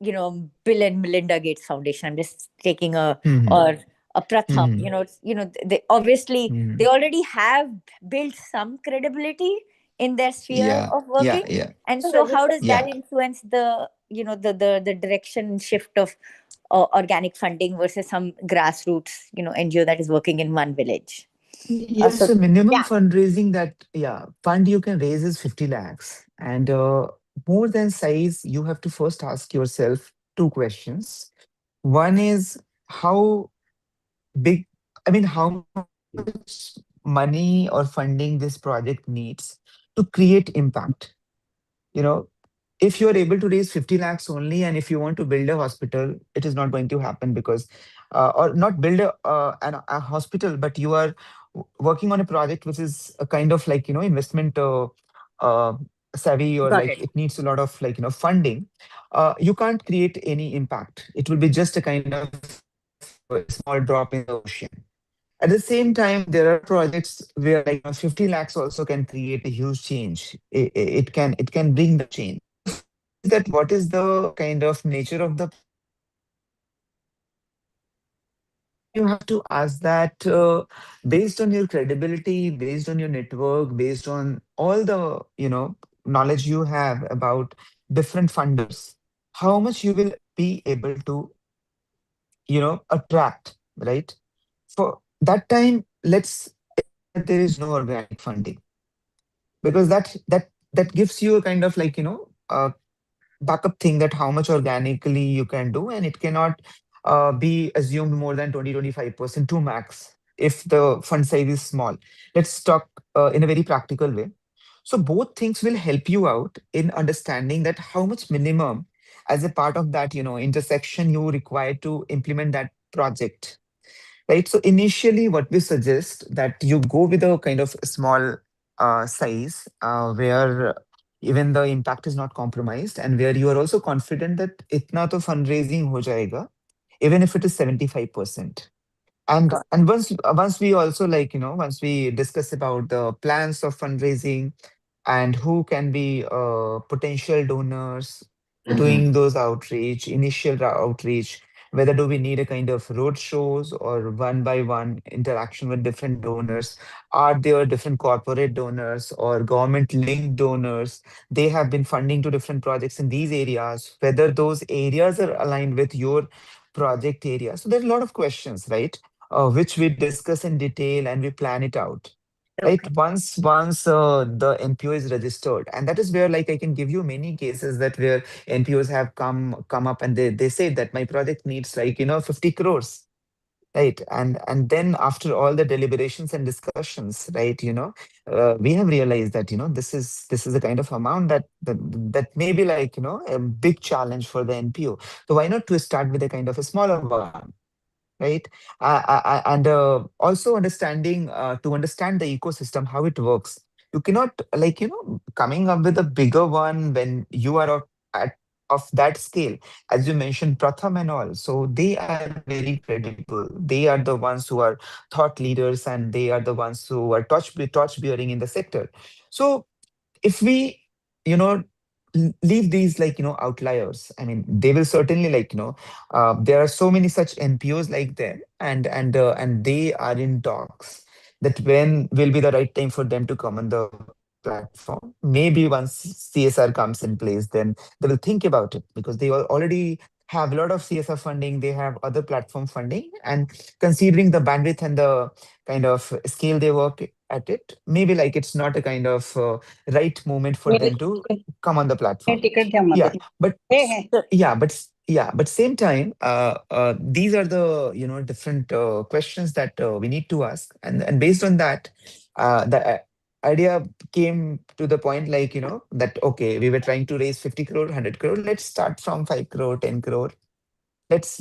Bill and Melinda Gates Foundation, I'm just taking Mhm. or a Pratham, Mhm. they obviously they Mhm. already have built some credibility in their sphere Yeah, of yeah, working. yeah, And so how does that yeah. influence the, the direction shift of organic funding versus some grassroots, NGO that is working in one village? Yeah, So so minimum yeah, fundraising that, yeah, fund you can raise is 50 lakhs. And more than size, you have to first ask yourself two questions. One is how big, I mean, how much money or funding this project needs to create impact. You know, if you're able to raise 50 lakhs only, and if you want to build a hospital, it is not going to happen because, or not build a hospital, but you are working on a project which is a kind of like, investment uh, savvy, or got like it. it needs a lot of like, funding. You can't create any impact. It will be just a kind of a small drop in the ocean. At the same time, there are projects where like 50 lakhs also can create a huge change. It can bring the change. That what is the kind of nature of the, you have to ask that based on your credibility, based on your network, based on all the knowledge you have about different funders, how much you will be able to attract, right? For that time, let's there is no organic funding, because that gives you a kind of like backup thing that how much organically you can do, and it cannot be assumed more than 20-25% to max if the fund size is small. Let's talk in a very practical way. So both things will help you out in understanding that how much minimum as a part of that intersection you require to implement that project, right? So initially what we suggest that you go with a kind of small size where even the impact is not compromised, and where you are also confident that itna to fundraising ho jayega, even if it is 75%. And once we also like once we discuss about the plans of fundraising and who can be potential donors, doing those outreach, initial outreach, whether do we need a kind of road shows or one by one interaction with different donors? Are there different corporate donors or government linked donors? They have been funding to different projects in these areas, whether those areas are aligned with your project area. So there are a lot of questions, right? Which we discuss in detail and we plan it out, right? Okay. Once the NPO is registered, and that is where like I can give you many cases that where NPOs have come up and they say that my project needs like 50 crores, right? And then after all the deliberations and discussions, right, we have realized that this is the kind of amount that may be like a big challenge for the NPO. So why not to start with a kind of a smaller one, right? And also understanding to understand the ecosystem, how it works. You cannot like coming up with a bigger one when you are of that scale, as you mentioned Pratham and all. So they are very credible. They are the ones who are thought leaders, and they are the ones who are torch bearing in the sector. So if we you know leave these like outliers, I mean they will certainly like there are so many such NPOs like them, and they are in talks that when will be the right time for them to come on the platform. Maybe once CSR comes in place, then they will think about it, because they already have a lot of CSR funding, they have other platform funding, and considering the bandwidth and the kind of scale they work at it, maybe like it's not a kind of right moment for them to come on the platform. Yeah, but same time, these are the different questions that we need to ask, and based on that, the idea came to the point like that okay, we were trying to raise 50 crore, 100 crore. Let's start from 5 crore, 10 crore. Let's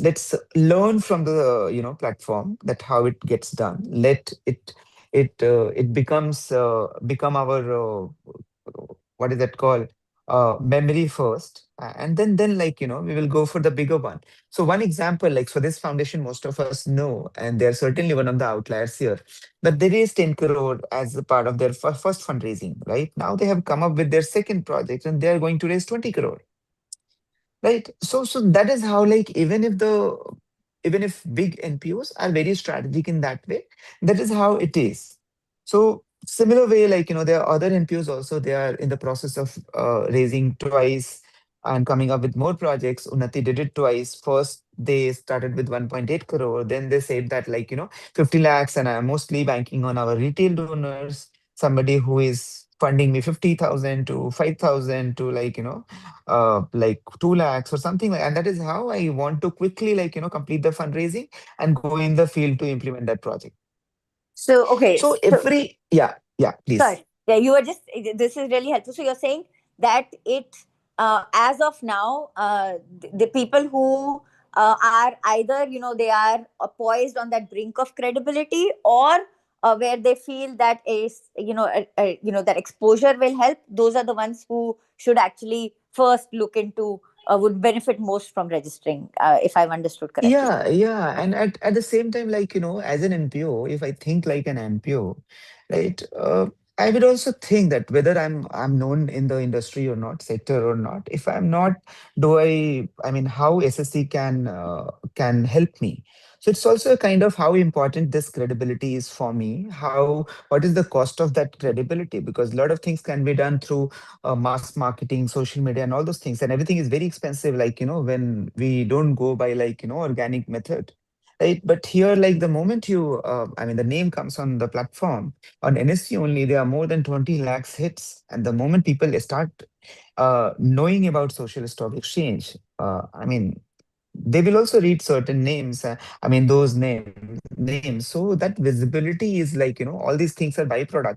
learn from the platform that how it gets done. Let it becomes become our what is that called, memory first, and then like we will go for the bigger one. So one example, like for this foundation, most of us know, and they're certainly one of the outliers here, that they raised 10 crore as a part of their first fundraising. Right now, they have come up with their second project, and they are going to raise 20 crore. Right. So that is how, like, even if big NPOs are very strategic in that way, that is how it is. So similar way, like there are other NPOs also. They are in the process of raising twice and coming up with more projects. Unnati did it twice. First, they started with 1.8 crore. Then they said that 50 lakhs, and I'm mostly banking on our retail donors. Somebody who is funding me 50,000 to 5,000 to like 2 lakhs or something like, and that is how I want to quickly complete the fundraising and go in the field to implement that project. So okay, so every yeah please. Sorry, yeah, you were just, this is really helpful. So you're saying that it as of now, the people who are either they are poised on that brink of credibility, or where they feel that is that exposure will help, those are the ones who should actually first look into would benefit most from registering, if I've understood correctly. Yeah, and at the same time, as an NPO, if I think like an NPO, right, I would also think that whether I'm known in the industry or not, sector or not, if I'm not, I mean, how SSC can help me. So it's also a kind of how important this credibility is for me. What is the cost of that credibility? Because a lot of things can be done through mass marketing, social media, and all those things, and everything is very expensive. When we don't go by organic method, right? But here, like the moment I mean, the name comes on the platform on NSE only, there are more than 20 lakhs hits, and the moment people start knowing about Social Stock Exchange, I mean, they will also read certain names. I mean, those names. So that visibility is all these things are byproduct.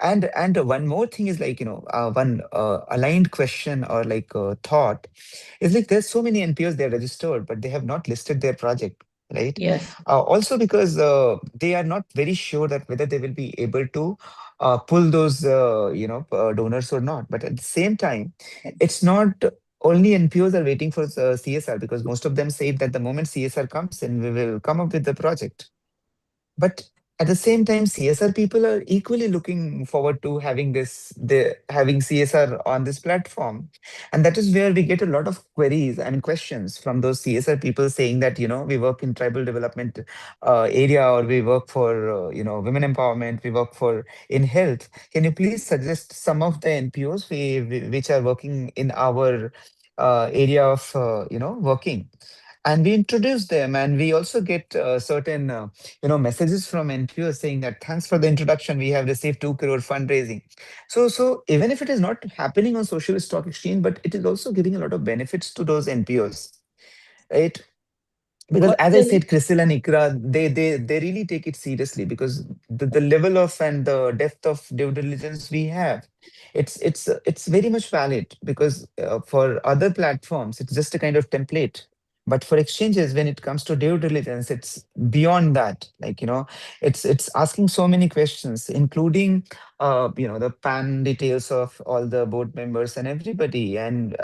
And one more thing is one aligned question or thought is there's so many NPOs they are registered, but they have not listed their project. Right. Yes. Also because they are not very sure that whether they will be able to pull those donors or not. But at the same time, it's not only NPOs are waiting for CSR, because most of them say that the moment CSR comes in, we will come up with the project. But at the same time, CSR people are equally looking forward to having having CSR on this platform. And that is where we get a lot of queries and questions from those CSR people saying that, we work in tribal development area, or we work for, women empowerment, we work for in health. Can you please suggest some of the NPOs which are working in our area of, working? And we introduce them, and we also get certain messages from NPOs saying that thanks for the introduction, we have received 2 crore fundraising. So even if it is not happening on Social Stock Exchange, but it is also giving a lot of benefits to those NPOs, right? Because as I said, CRISIL and ICRA, they really take it seriously, because the level of and the depth of due diligence we have, it's very much valid. Because for other platforms, it's just a kind of template. But for exchanges, when it comes to due diligence, it's beyond that. It's asking so many questions, including the PAN details of all the board members and everybody, and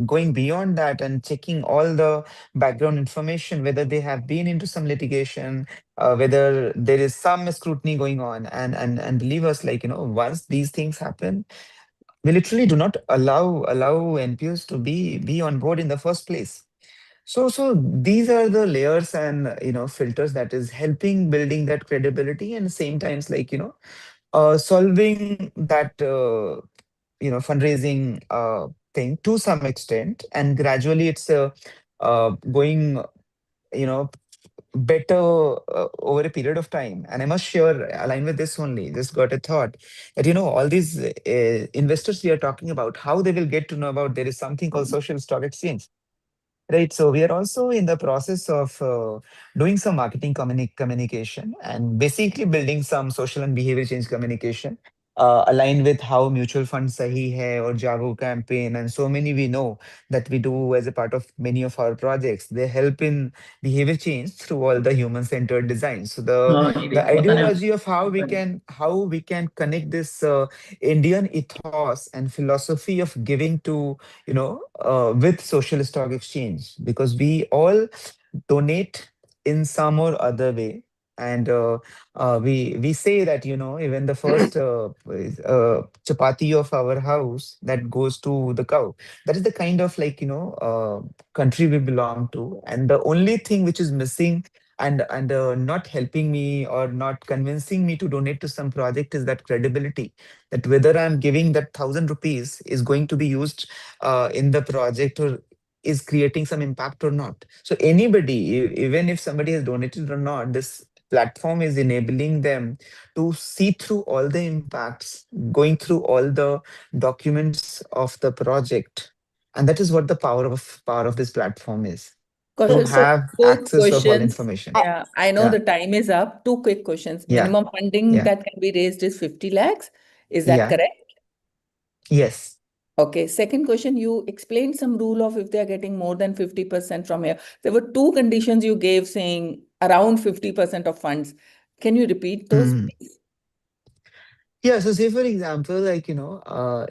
going beyond that and checking all the background information, whether they have been into some litigation, whether there is some scrutiny going on, and believe us, once these things happen, we literally do not allow NPOs to be on board in the first place. So these are the layers and filters that is helping building that credibility, and same times solving that fundraising thing to some extent, and gradually it's going better over a period of time. And I must sure align with this only. Just got a thought that all these investors we are talking about, how they will get to know about there is something called Social Stock Exchange. Right. So we are also in the process of doing some marketing communication, and basically building some social and behavior change communication. align with how Mutual Fund Sahi Hai or Jago campaign and so many we know that we do as a part of many of our projects. They help in behavior change through all the human-centered design. So the ideology of how we can connect this Indian ethos and philosophy of giving to with social stock exchange, because we all donate in some or other way. And we say that even the first chapati of our house that goes to the cow, that is the kind of country we belong to. And the only thing which is missing and not helping me or not convincing me to donate to some project is that credibility, that whether I'm giving that 1,000 rupees is going to be used in the project or is creating some impact or not. So anybody, even if somebody has donated or not, this platform is enabling them to see through all the impacts, going through all the documents of the project. And that is what the power of this platform is. To Kaushal, so have two access of all questions. information. Yeah, I know Yeah. the time is up. Two quick questions. Yeah. Minimum funding Yeah. that can be raised is 50 lakhs. Is that Yeah. correct? Yes. Okay. Second question, you explained some rule of if they are getting more than 50% from here. There were two conditions you gave saying around 50% of funds. Can you repeat those, please? Yeah, so say for example,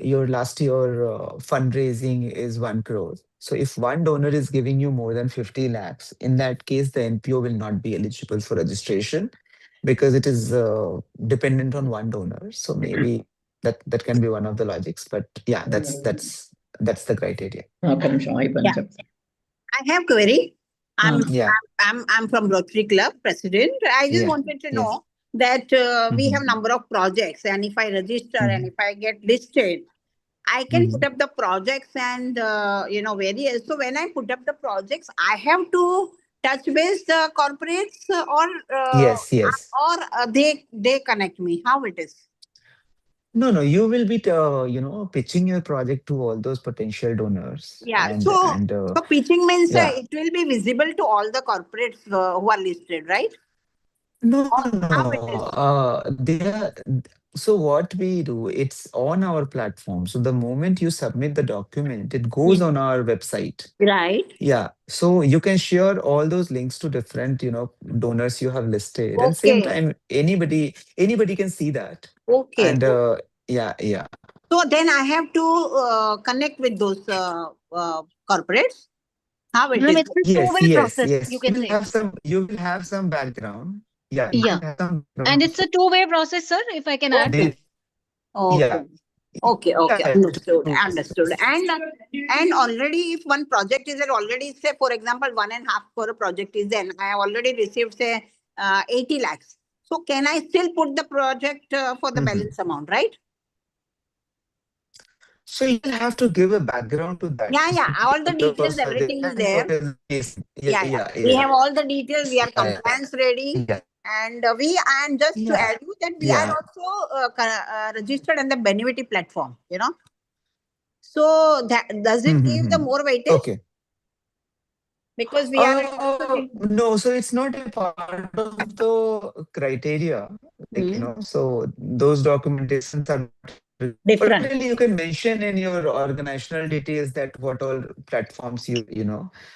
your last year fundraising is 1 crore. So if one donor is giving you more than 50 lakhs, in that case, the NPO will not be eligible for registration because it is dependent on one donor. So maybe that can be one of the logics. But yeah, that's the criteria. Yeah. I have query. Yeah. I'm from Rotary Club president. I just Yeah. wanted to Yes. know that we have number of projects, and if I register and if I get listed, I can put up the projects and various. So when I put up the projects, I have to touch base the corporates Yes. Yes. or they connect me. How it is? No, you will be, pitching your project to all those potential donors. Yeah. And So pitching means yeah. it will be visible to all the corporates who are listed, right? No, How it is? So what we do, it's on our platform. So the moment you submit the document, it goes on our website. Right. Yeah. So you can share all those links to different, donors you have listed. And same Okay. time, anybody can see that. Okay. And yeah. So then I have to connect with those corporates. How it is? It's a two-way process, Yes. you can say. You will have some background. Yeah. You Yeah. will have some And background. it's a two-way process, sir, if I can add. Yeah. Okay. Yeah. Understood. And already if one project is there already, say for example 1.5 crore project is there, I have already received say 80 lakhs. So can I still put the project for the balance amount, right? So you will have to give a background to that. Yeah. All the details, everything is there. Yeah. We have all the details. We are compliance ready. Yeah. And just to add you that we are also registered on the Benevity platform, So that does it give the more weightage? Okay. Because we are no, so it's not a part of the criteria. So those documentations are different. But really you can mention in your organizational details that what all platforms you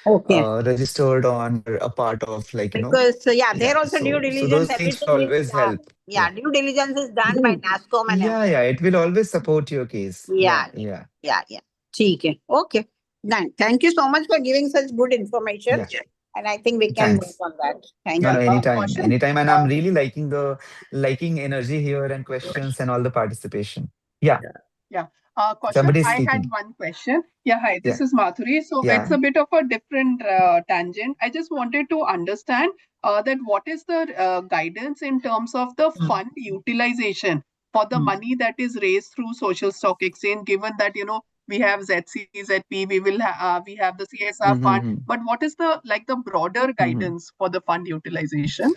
registered on or a part of, because there also due diligence, so those things everything always is help. due diligence is done by NASCOM and Yeah, it will always support your case. Yeah. ठीक है. Okay. Done. Thank you so much for giving such good information. Yeah. And I think we can Thanks. move on that. Thank No, you. anytime. And I'm really liking energy here and questions and all the participation. Yeah. Kaushal, Somebody's I speaking. had one question. Yeah, hi, this is Madhuri. So Yeah. it's a bit of a different tangent. I just wanted to understand that what is the guidance in terms of the fund utilization for the money that is raised through social stock exchange, given that, we have ZC, ZP, we have the CSR fund, but what is the broader guidance for the fund utilization?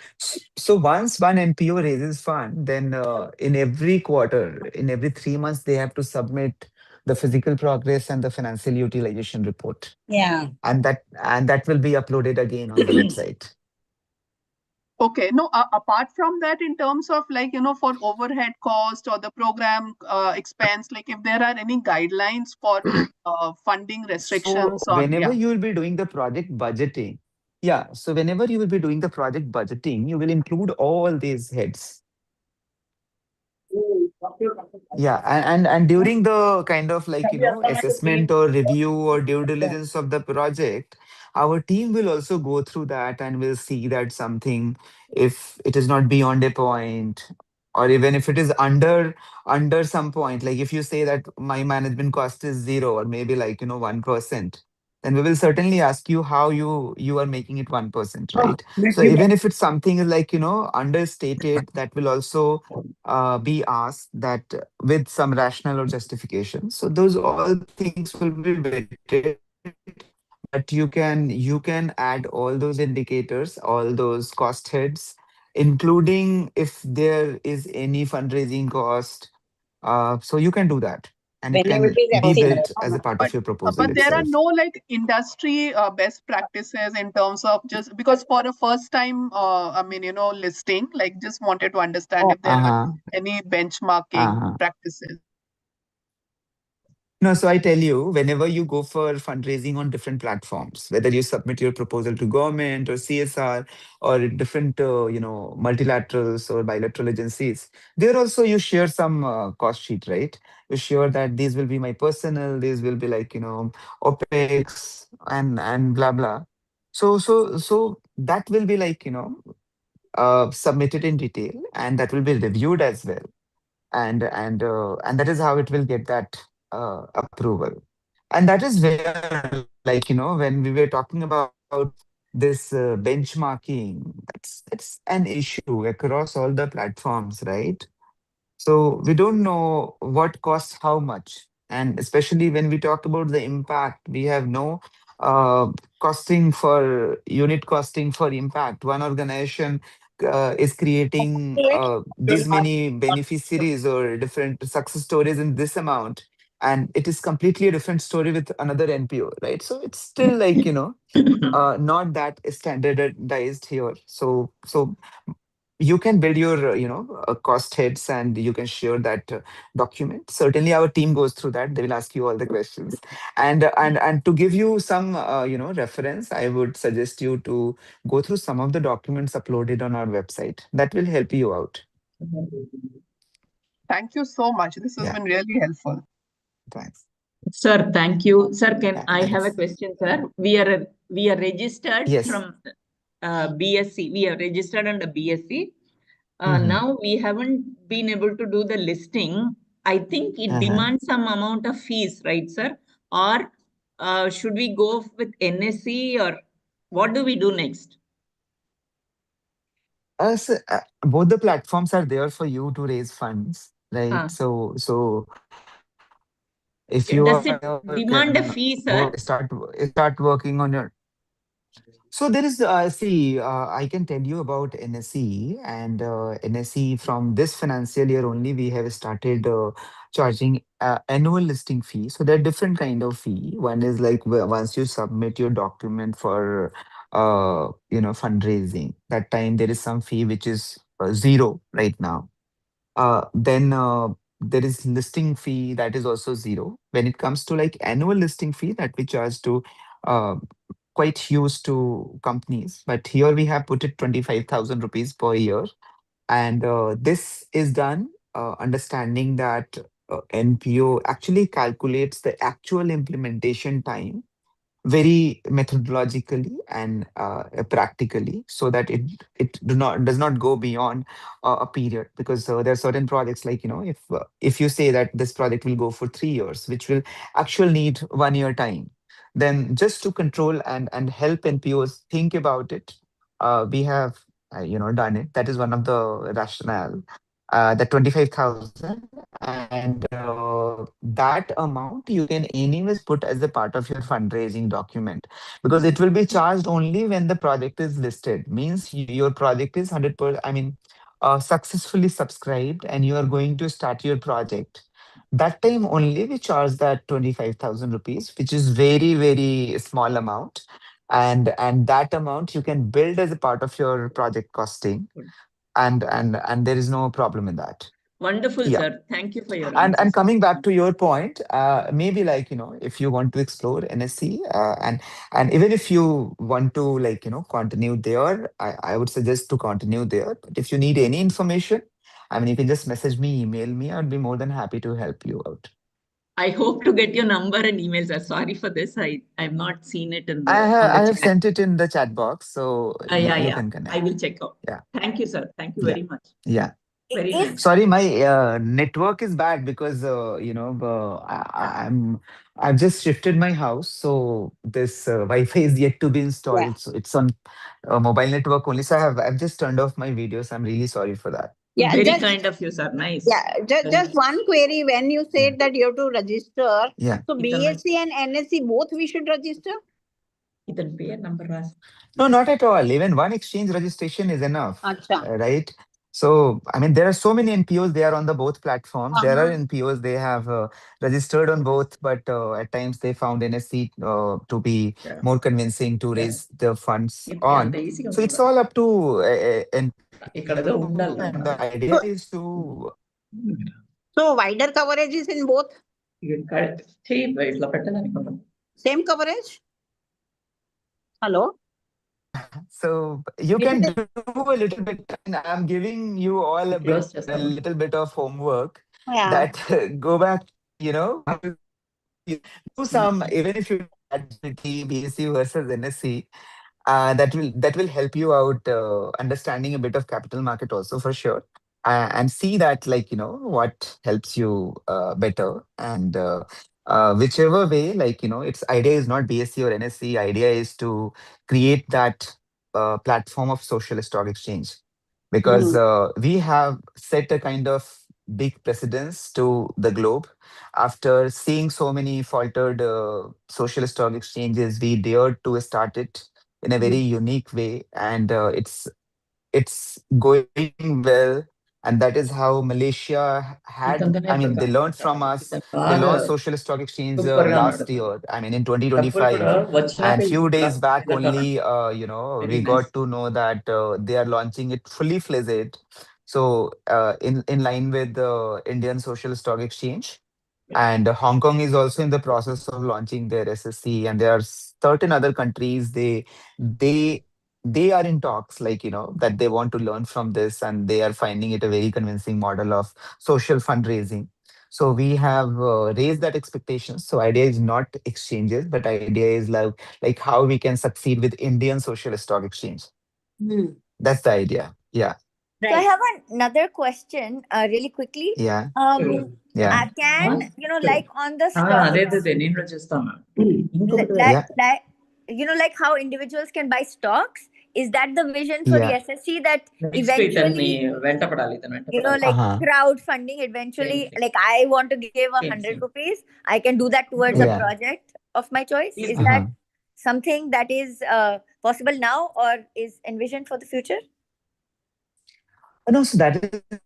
So once one NPO raises fund, then in every quarter, in every 3 months, they have to submit the physical progress and the financial utilization report. Yeah. And that will be uploaded again on the website. Okay, no, apart from that, in terms of like, for overhead cost or the program expense, like if there are any guidelines for funding So restrictions or, whenever yeah. you will be doing the project budgeting, yeah, so whenever you will be doing the project budgeting, you will include all these heads. Yeah, and during the kind of like, assessment or review or due diligence of the project, our team will also go through that and will see that something, if it is not beyond a point, or even if it is under some point, like if you say that my management cost is zero or maybe like, 1%, then we will certainly ask you how you are making it 1%, right? So even if it's something like, understated, that will also be asked that with some rationale or justification. So those all things will be vetted, but you can add all those indicators, all those cost heads, including if there is any fundraising cost. So you can do that, and it Whenever can it is be FC. built as a part of your proposal But there are itself. no like industry best practices in terms of, just because for a first time, listing, like just wanted to understand if there are Uh-huh. any benchmarking Uh-huh. practices. No, so I tell you, whenever you go for fundraising on different platforms, whether you submit your proposal to government or CSR or different, multilaterals or bilateral agencies, there also you share some cost sheet, right? You share that these will be my personal, these will be like, OPEX and blah blah. So that will be like, submitted in detail, and that will be reviewed as well, and that is how it will get that approval. And that is where, like, when we were talking about this benchmarking, that's an issue across all the platforms, right? So we don't know what costs how much. And especially when we talk about the impact, we have no uh, costing for unit costing for impact. One organization is creating these many beneficiaries or different success stories in this amount. And it is completely a different story with another NPO, right? So it's still like, not that standardized here. So you can build your cost heads, and you can share that document. Certainly our team goes through that. They will ask you all the questions, and to give you some reference, I would suggest you to go through some of the documents uploaded on our website. That will help you out. Thank you so much. This has Yeah, been really helpful. thanks. Sir, thank you. Sir, can Yeah, I have a thanks. question, sir? We are registered Yes. from BSc. We are registered under BSc. Mhm. Now we haven't been able to do the listing. I think it demands some amount of fees, right, sir? Or should we go with NSE, or what do we do next? So, both the platforms are there for you to raise funds, right? So if you Does are, it you demand a can fee, sir? start working on your. So there is, see, I can tell you about NSE, and NSE from this financial year only, we have started charging annual listing fee. So there are different kind of fee. One is like once you submit your document for, fundraising, that time there is some fee which is zero right now. Then there is listing fee that is also zero. When it comes to like annual listing fee that we charge to uh, quite used to companies, but here we have put it 25,000 rupees per year. And this is done understanding that NPO actually calculates the actual implementation time very methodologically and practically, so that it does not go beyond a period, because there are certain projects like, if you say that this project will go for 3 years, which will actually need 1 year time, then just to control and help NPOs think about it, we have done it. That is one of the rationale, the 25,000, and that amount you can anyways put as a part of your fundraising document, because it will be charged only when the project is listed. Means your project is 100%, I mean, successfully subscribed, and you are going to start your project. That time only we charge that 25,000 rupees, which is very, very small amount. and that amount you can build as a part of your project costing, and there is no problem in that. Wonderful, Yeah. sir. Thank you for your And answers. coming back to your point, maybe like, if you want to explore NSE, and even if you want to like, continue there, I would suggest to continue there. But if you need any information, I mean, you can just message me, email me. I'd be more than happy to help you out. I hope to get your number and emails. I'm sorry for this. I've not seen it in the. I have sent it in the chat box, so yeah, you yeah. can connect. I will check out. Yeah. Thank you, sir. Thank you Yeah. very much. Yeah. Very nice. Sorry, my network is bad because I've just shifted my house, so this Wi-Fi is yet to be installed. Yeah. It's on mobile network only. So I've just turned off my videos. I'm really sorry for that. Yeah, Very just, kind of you, sir. Nice. yeah, just nice. one query. When you said that you have to register, Yeah. so BSc and NSC both we should register? Itan pair number was. No, not at all. Even one exchange registration is enough, Acha. right? So, I mean, there are so many NPOs, they are on the both platforms. There are NPOs, they have registered on both, but at times they found NSC to be more convincing to raise the funds on. So it's all up to and the idea is to... So wider coverage is in both? Same coverage? Hello? So you can do a little bit, and I'm giving you all a little bit of homework that go back, do some, even if you BSc versus NSC, that will help you out understanding a bit of capital market also for sure, and see that like what helps you better, and whichever way, like its idea is not BSc or NSC. Idea is to create that platform of social stock exchange, because we have set a kind of big precedence to the globe. After seeing so many faltered social stock exchanges, we dared to start it in a very unique way, and it's going well. And that is how Malaysia had, I mean, they learned from us. They launched social stock exchange last year, I mean, in 2025. And few days back only, we got to know that they are launching it fully fledged. So in line with the Indian Social Stock Exchange. And Hong Kong is also in the process of launching their SSC, and there are certain other countries, they are in talks, like that they want to learn from this, and they are finding it a very convincing model of social fundraising. So we have raised that expectation. So idea is not exchanges, but idea is like how we can succeed with Indian Social Stock Exchange. That's the idea. Yeah. So I have another question, really quickly. Yeah. I can, like on the stock, like how individuals can buy stocks. Is that the vision for the SSC, that eventually, like crowdfunding, eventually, like I want to give 100 rupees, I can do that towards a project of my choice. Is that something that is possible now, or is envisioned for the future? No, so that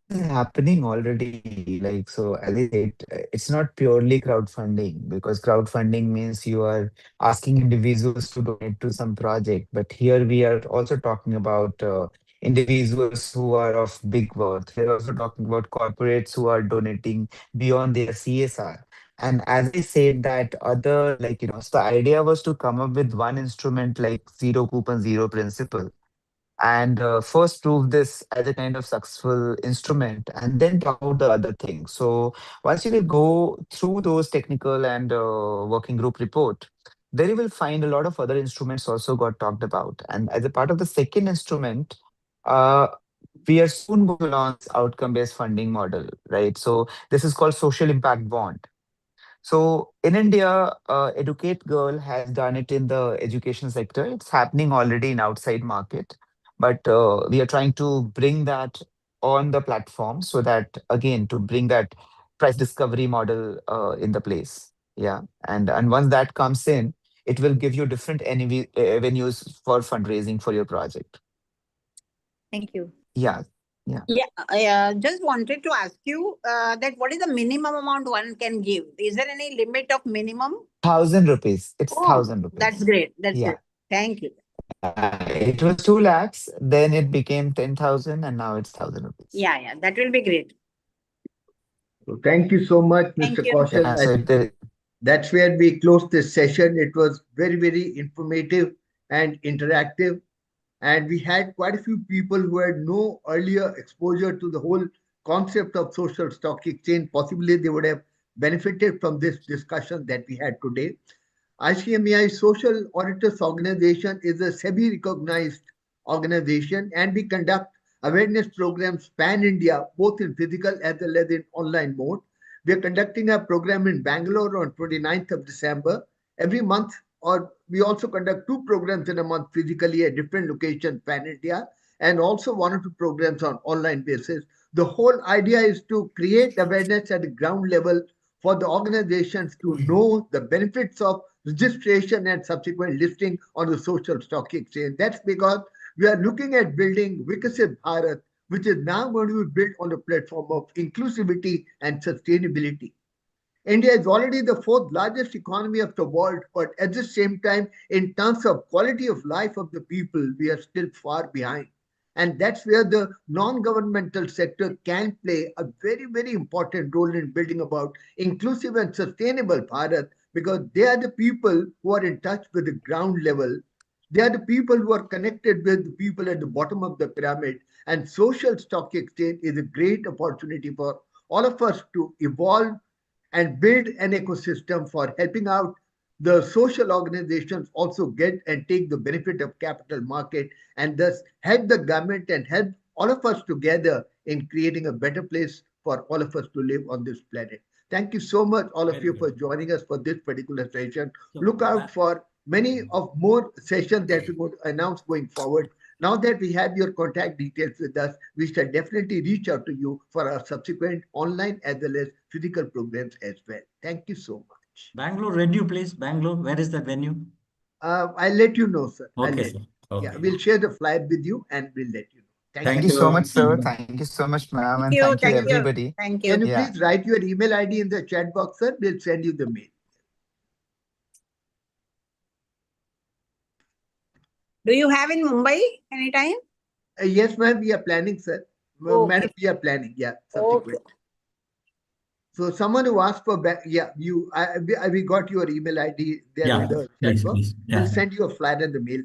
is happening already. Like, so as I said, it's not purely crowdfunding, because crowdfunding means you are asking individuals to donate to some project. But here we are also talking about individuals who are of big worth. We're also talking about corporates who are donating beyond their CSR. And as I said, that other, like, so the idea was to come up with one instrument like zero coupon, zero principle, and first prove this as a kind of successful instrument, and then talk about the other things. So once you will go through those technical and working group report, there you will find a lot of other instruments also got talked about. And as a part of the second instrument, we are soon going to launch outcome-based funding model, right? So this is called social impact bond. So in India, Educate Girl has done it in the education sector. It's happening already in outside market, but we are trying to bring that on the platform, so that again, to bring that price discovery model in the place. Yeah, and once that comes in, it will give you different avenues for fundraising for your project. Thank you. Yeah. Yeah, I just wanted to ask you that what is the minimum amount one can give? Is there any limit of minimum? 1,000 rupees. It's 1,000 rupees. That's great. That's great. Thank you. It was 2 lakhs, then it became 10,000, and now it's 1,000 rupees. Yeah, that will be great. So thank you so much, Thank Mr. you. Kaushal. Yeah, so That's where we close this session. It was very, very informative and interactive. And we had quite a few people who had no earlier exposure to the whole concept of social stock exchange. Possibly they would have benefited from this discussion that we had today. ICMEI Social Auditors Organization is a SEBI recognized organization, and we conduct awareness programs pan India, both in physical as well as in online mode. We are conducting a program in Bangalore on 29th of December. Every month, or we also conduct 2 programs in a month physically at different locations pan India, and also 1 or 2 programs on online basis. The whole idea is to create awareness at the ground level for the organizations to know the benefits of registration and subsequent listing on the social stock exchange. That's because we are looking at building Vikasit Bharat, which is now going to be built on the platform of inclusivity and sustainability. India is already the 4th largest economy of the world, but at the same time, in terms of quality of life of the people, we are still far behind. And that's where the non-governmental sector can play a very, very important role in building about inclusive and sustainable Bharat, because they are the people who are in touch with the ground level. They are the people who are connected with the people at the bottom of the pyramid. And social stock exchange is a great opportunity for all of us to evolve and build an ecosystem for helping out the social organizations also get and take the benefit of capital market, and thus help the government and help all of us together in creating a better place for all of us to live on this planet. Thank you so much, all of you, for joining us for this particular session. Look out for many of more sessions that we're going to announce going forward. Now that we have your contact details with us, we shall definitely reach out to you for our subsequent online as well as physical programs as well. Thank you so much. Bangalore venue, please. Bangalore, where is that venue? I'll let you know, sir. Okay, sir. Okay. Yeah, we'll share the flyer with you and we'll let you know. Thank you so much, sir. Thank you so much, ma'am. And thank you, everybody. Thank you. Can you please write your email ID in the chat box, sir? We'll send you the mail. Do you have in Mumbai anytime? Yes, ma'am, we are planning, sir. Okay. Madam, we are planning, yeah, subsequent. Okay. So someone who asked for, we got your email ID there Yeah, in the please, chat box. please. Yeah. We'll send you a flyer in the mail.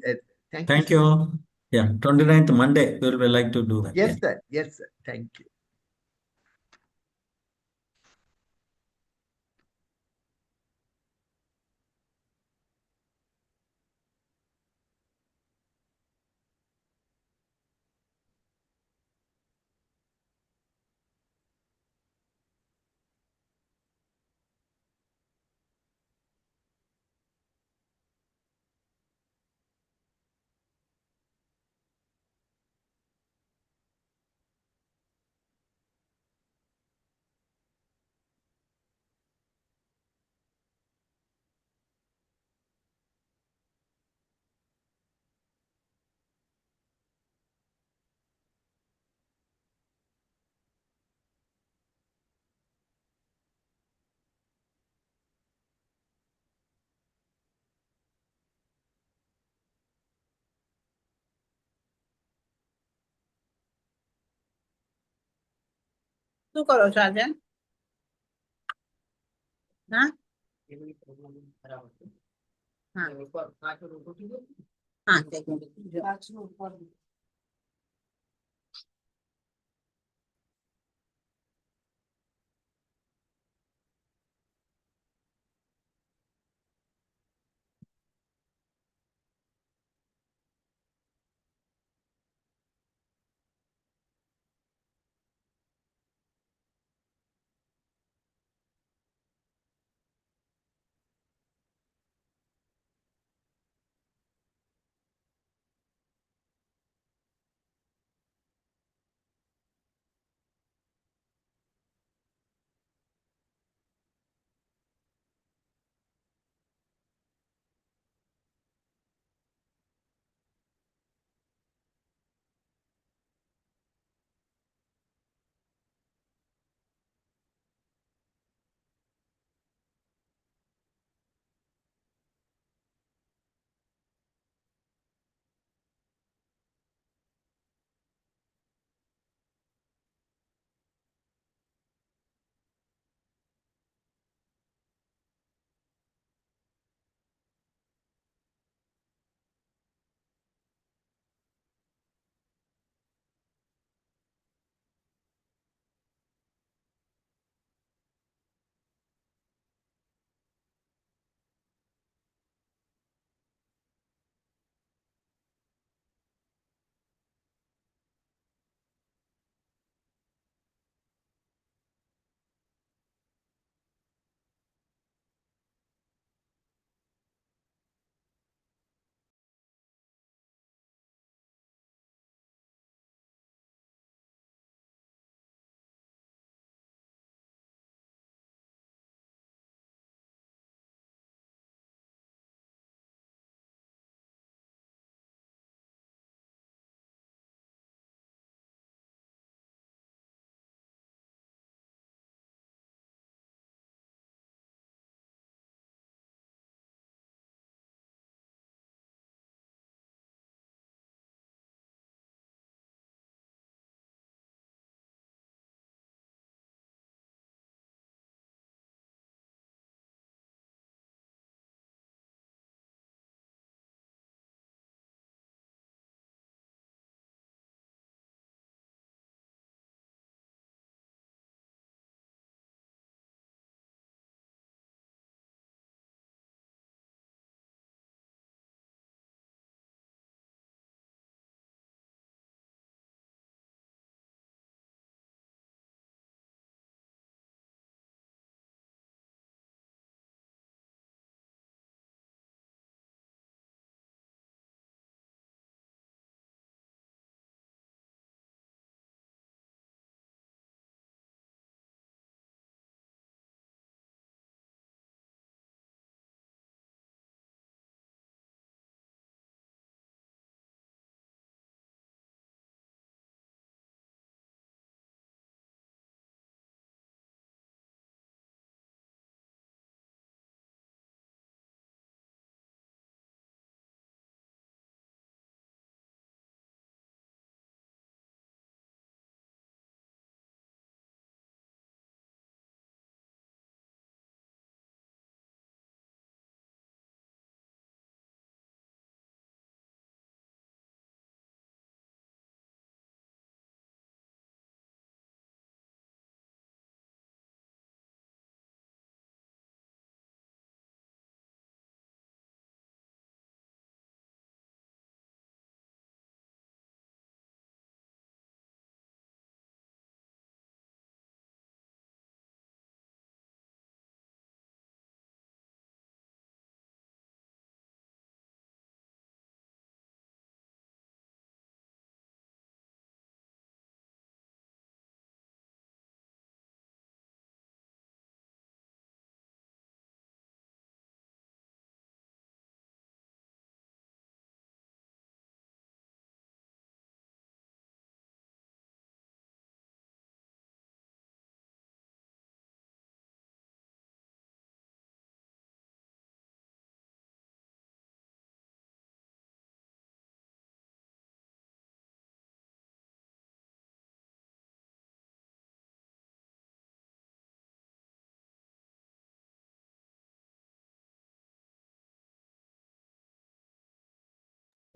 Thank you. Thank you. Yeah, 29th Monday, we will like to do that. Yes, sir. Yes, sir. Thank you. શું કરો છો આજે? હા? હા,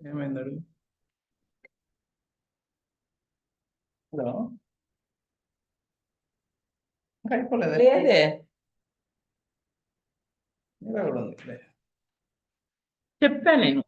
ఏమైంది అడుగు. Hello, ఇంకా అయిపోలేదు. లేదే ఇంకా కూడా ఉంది. చెప్పా నేను.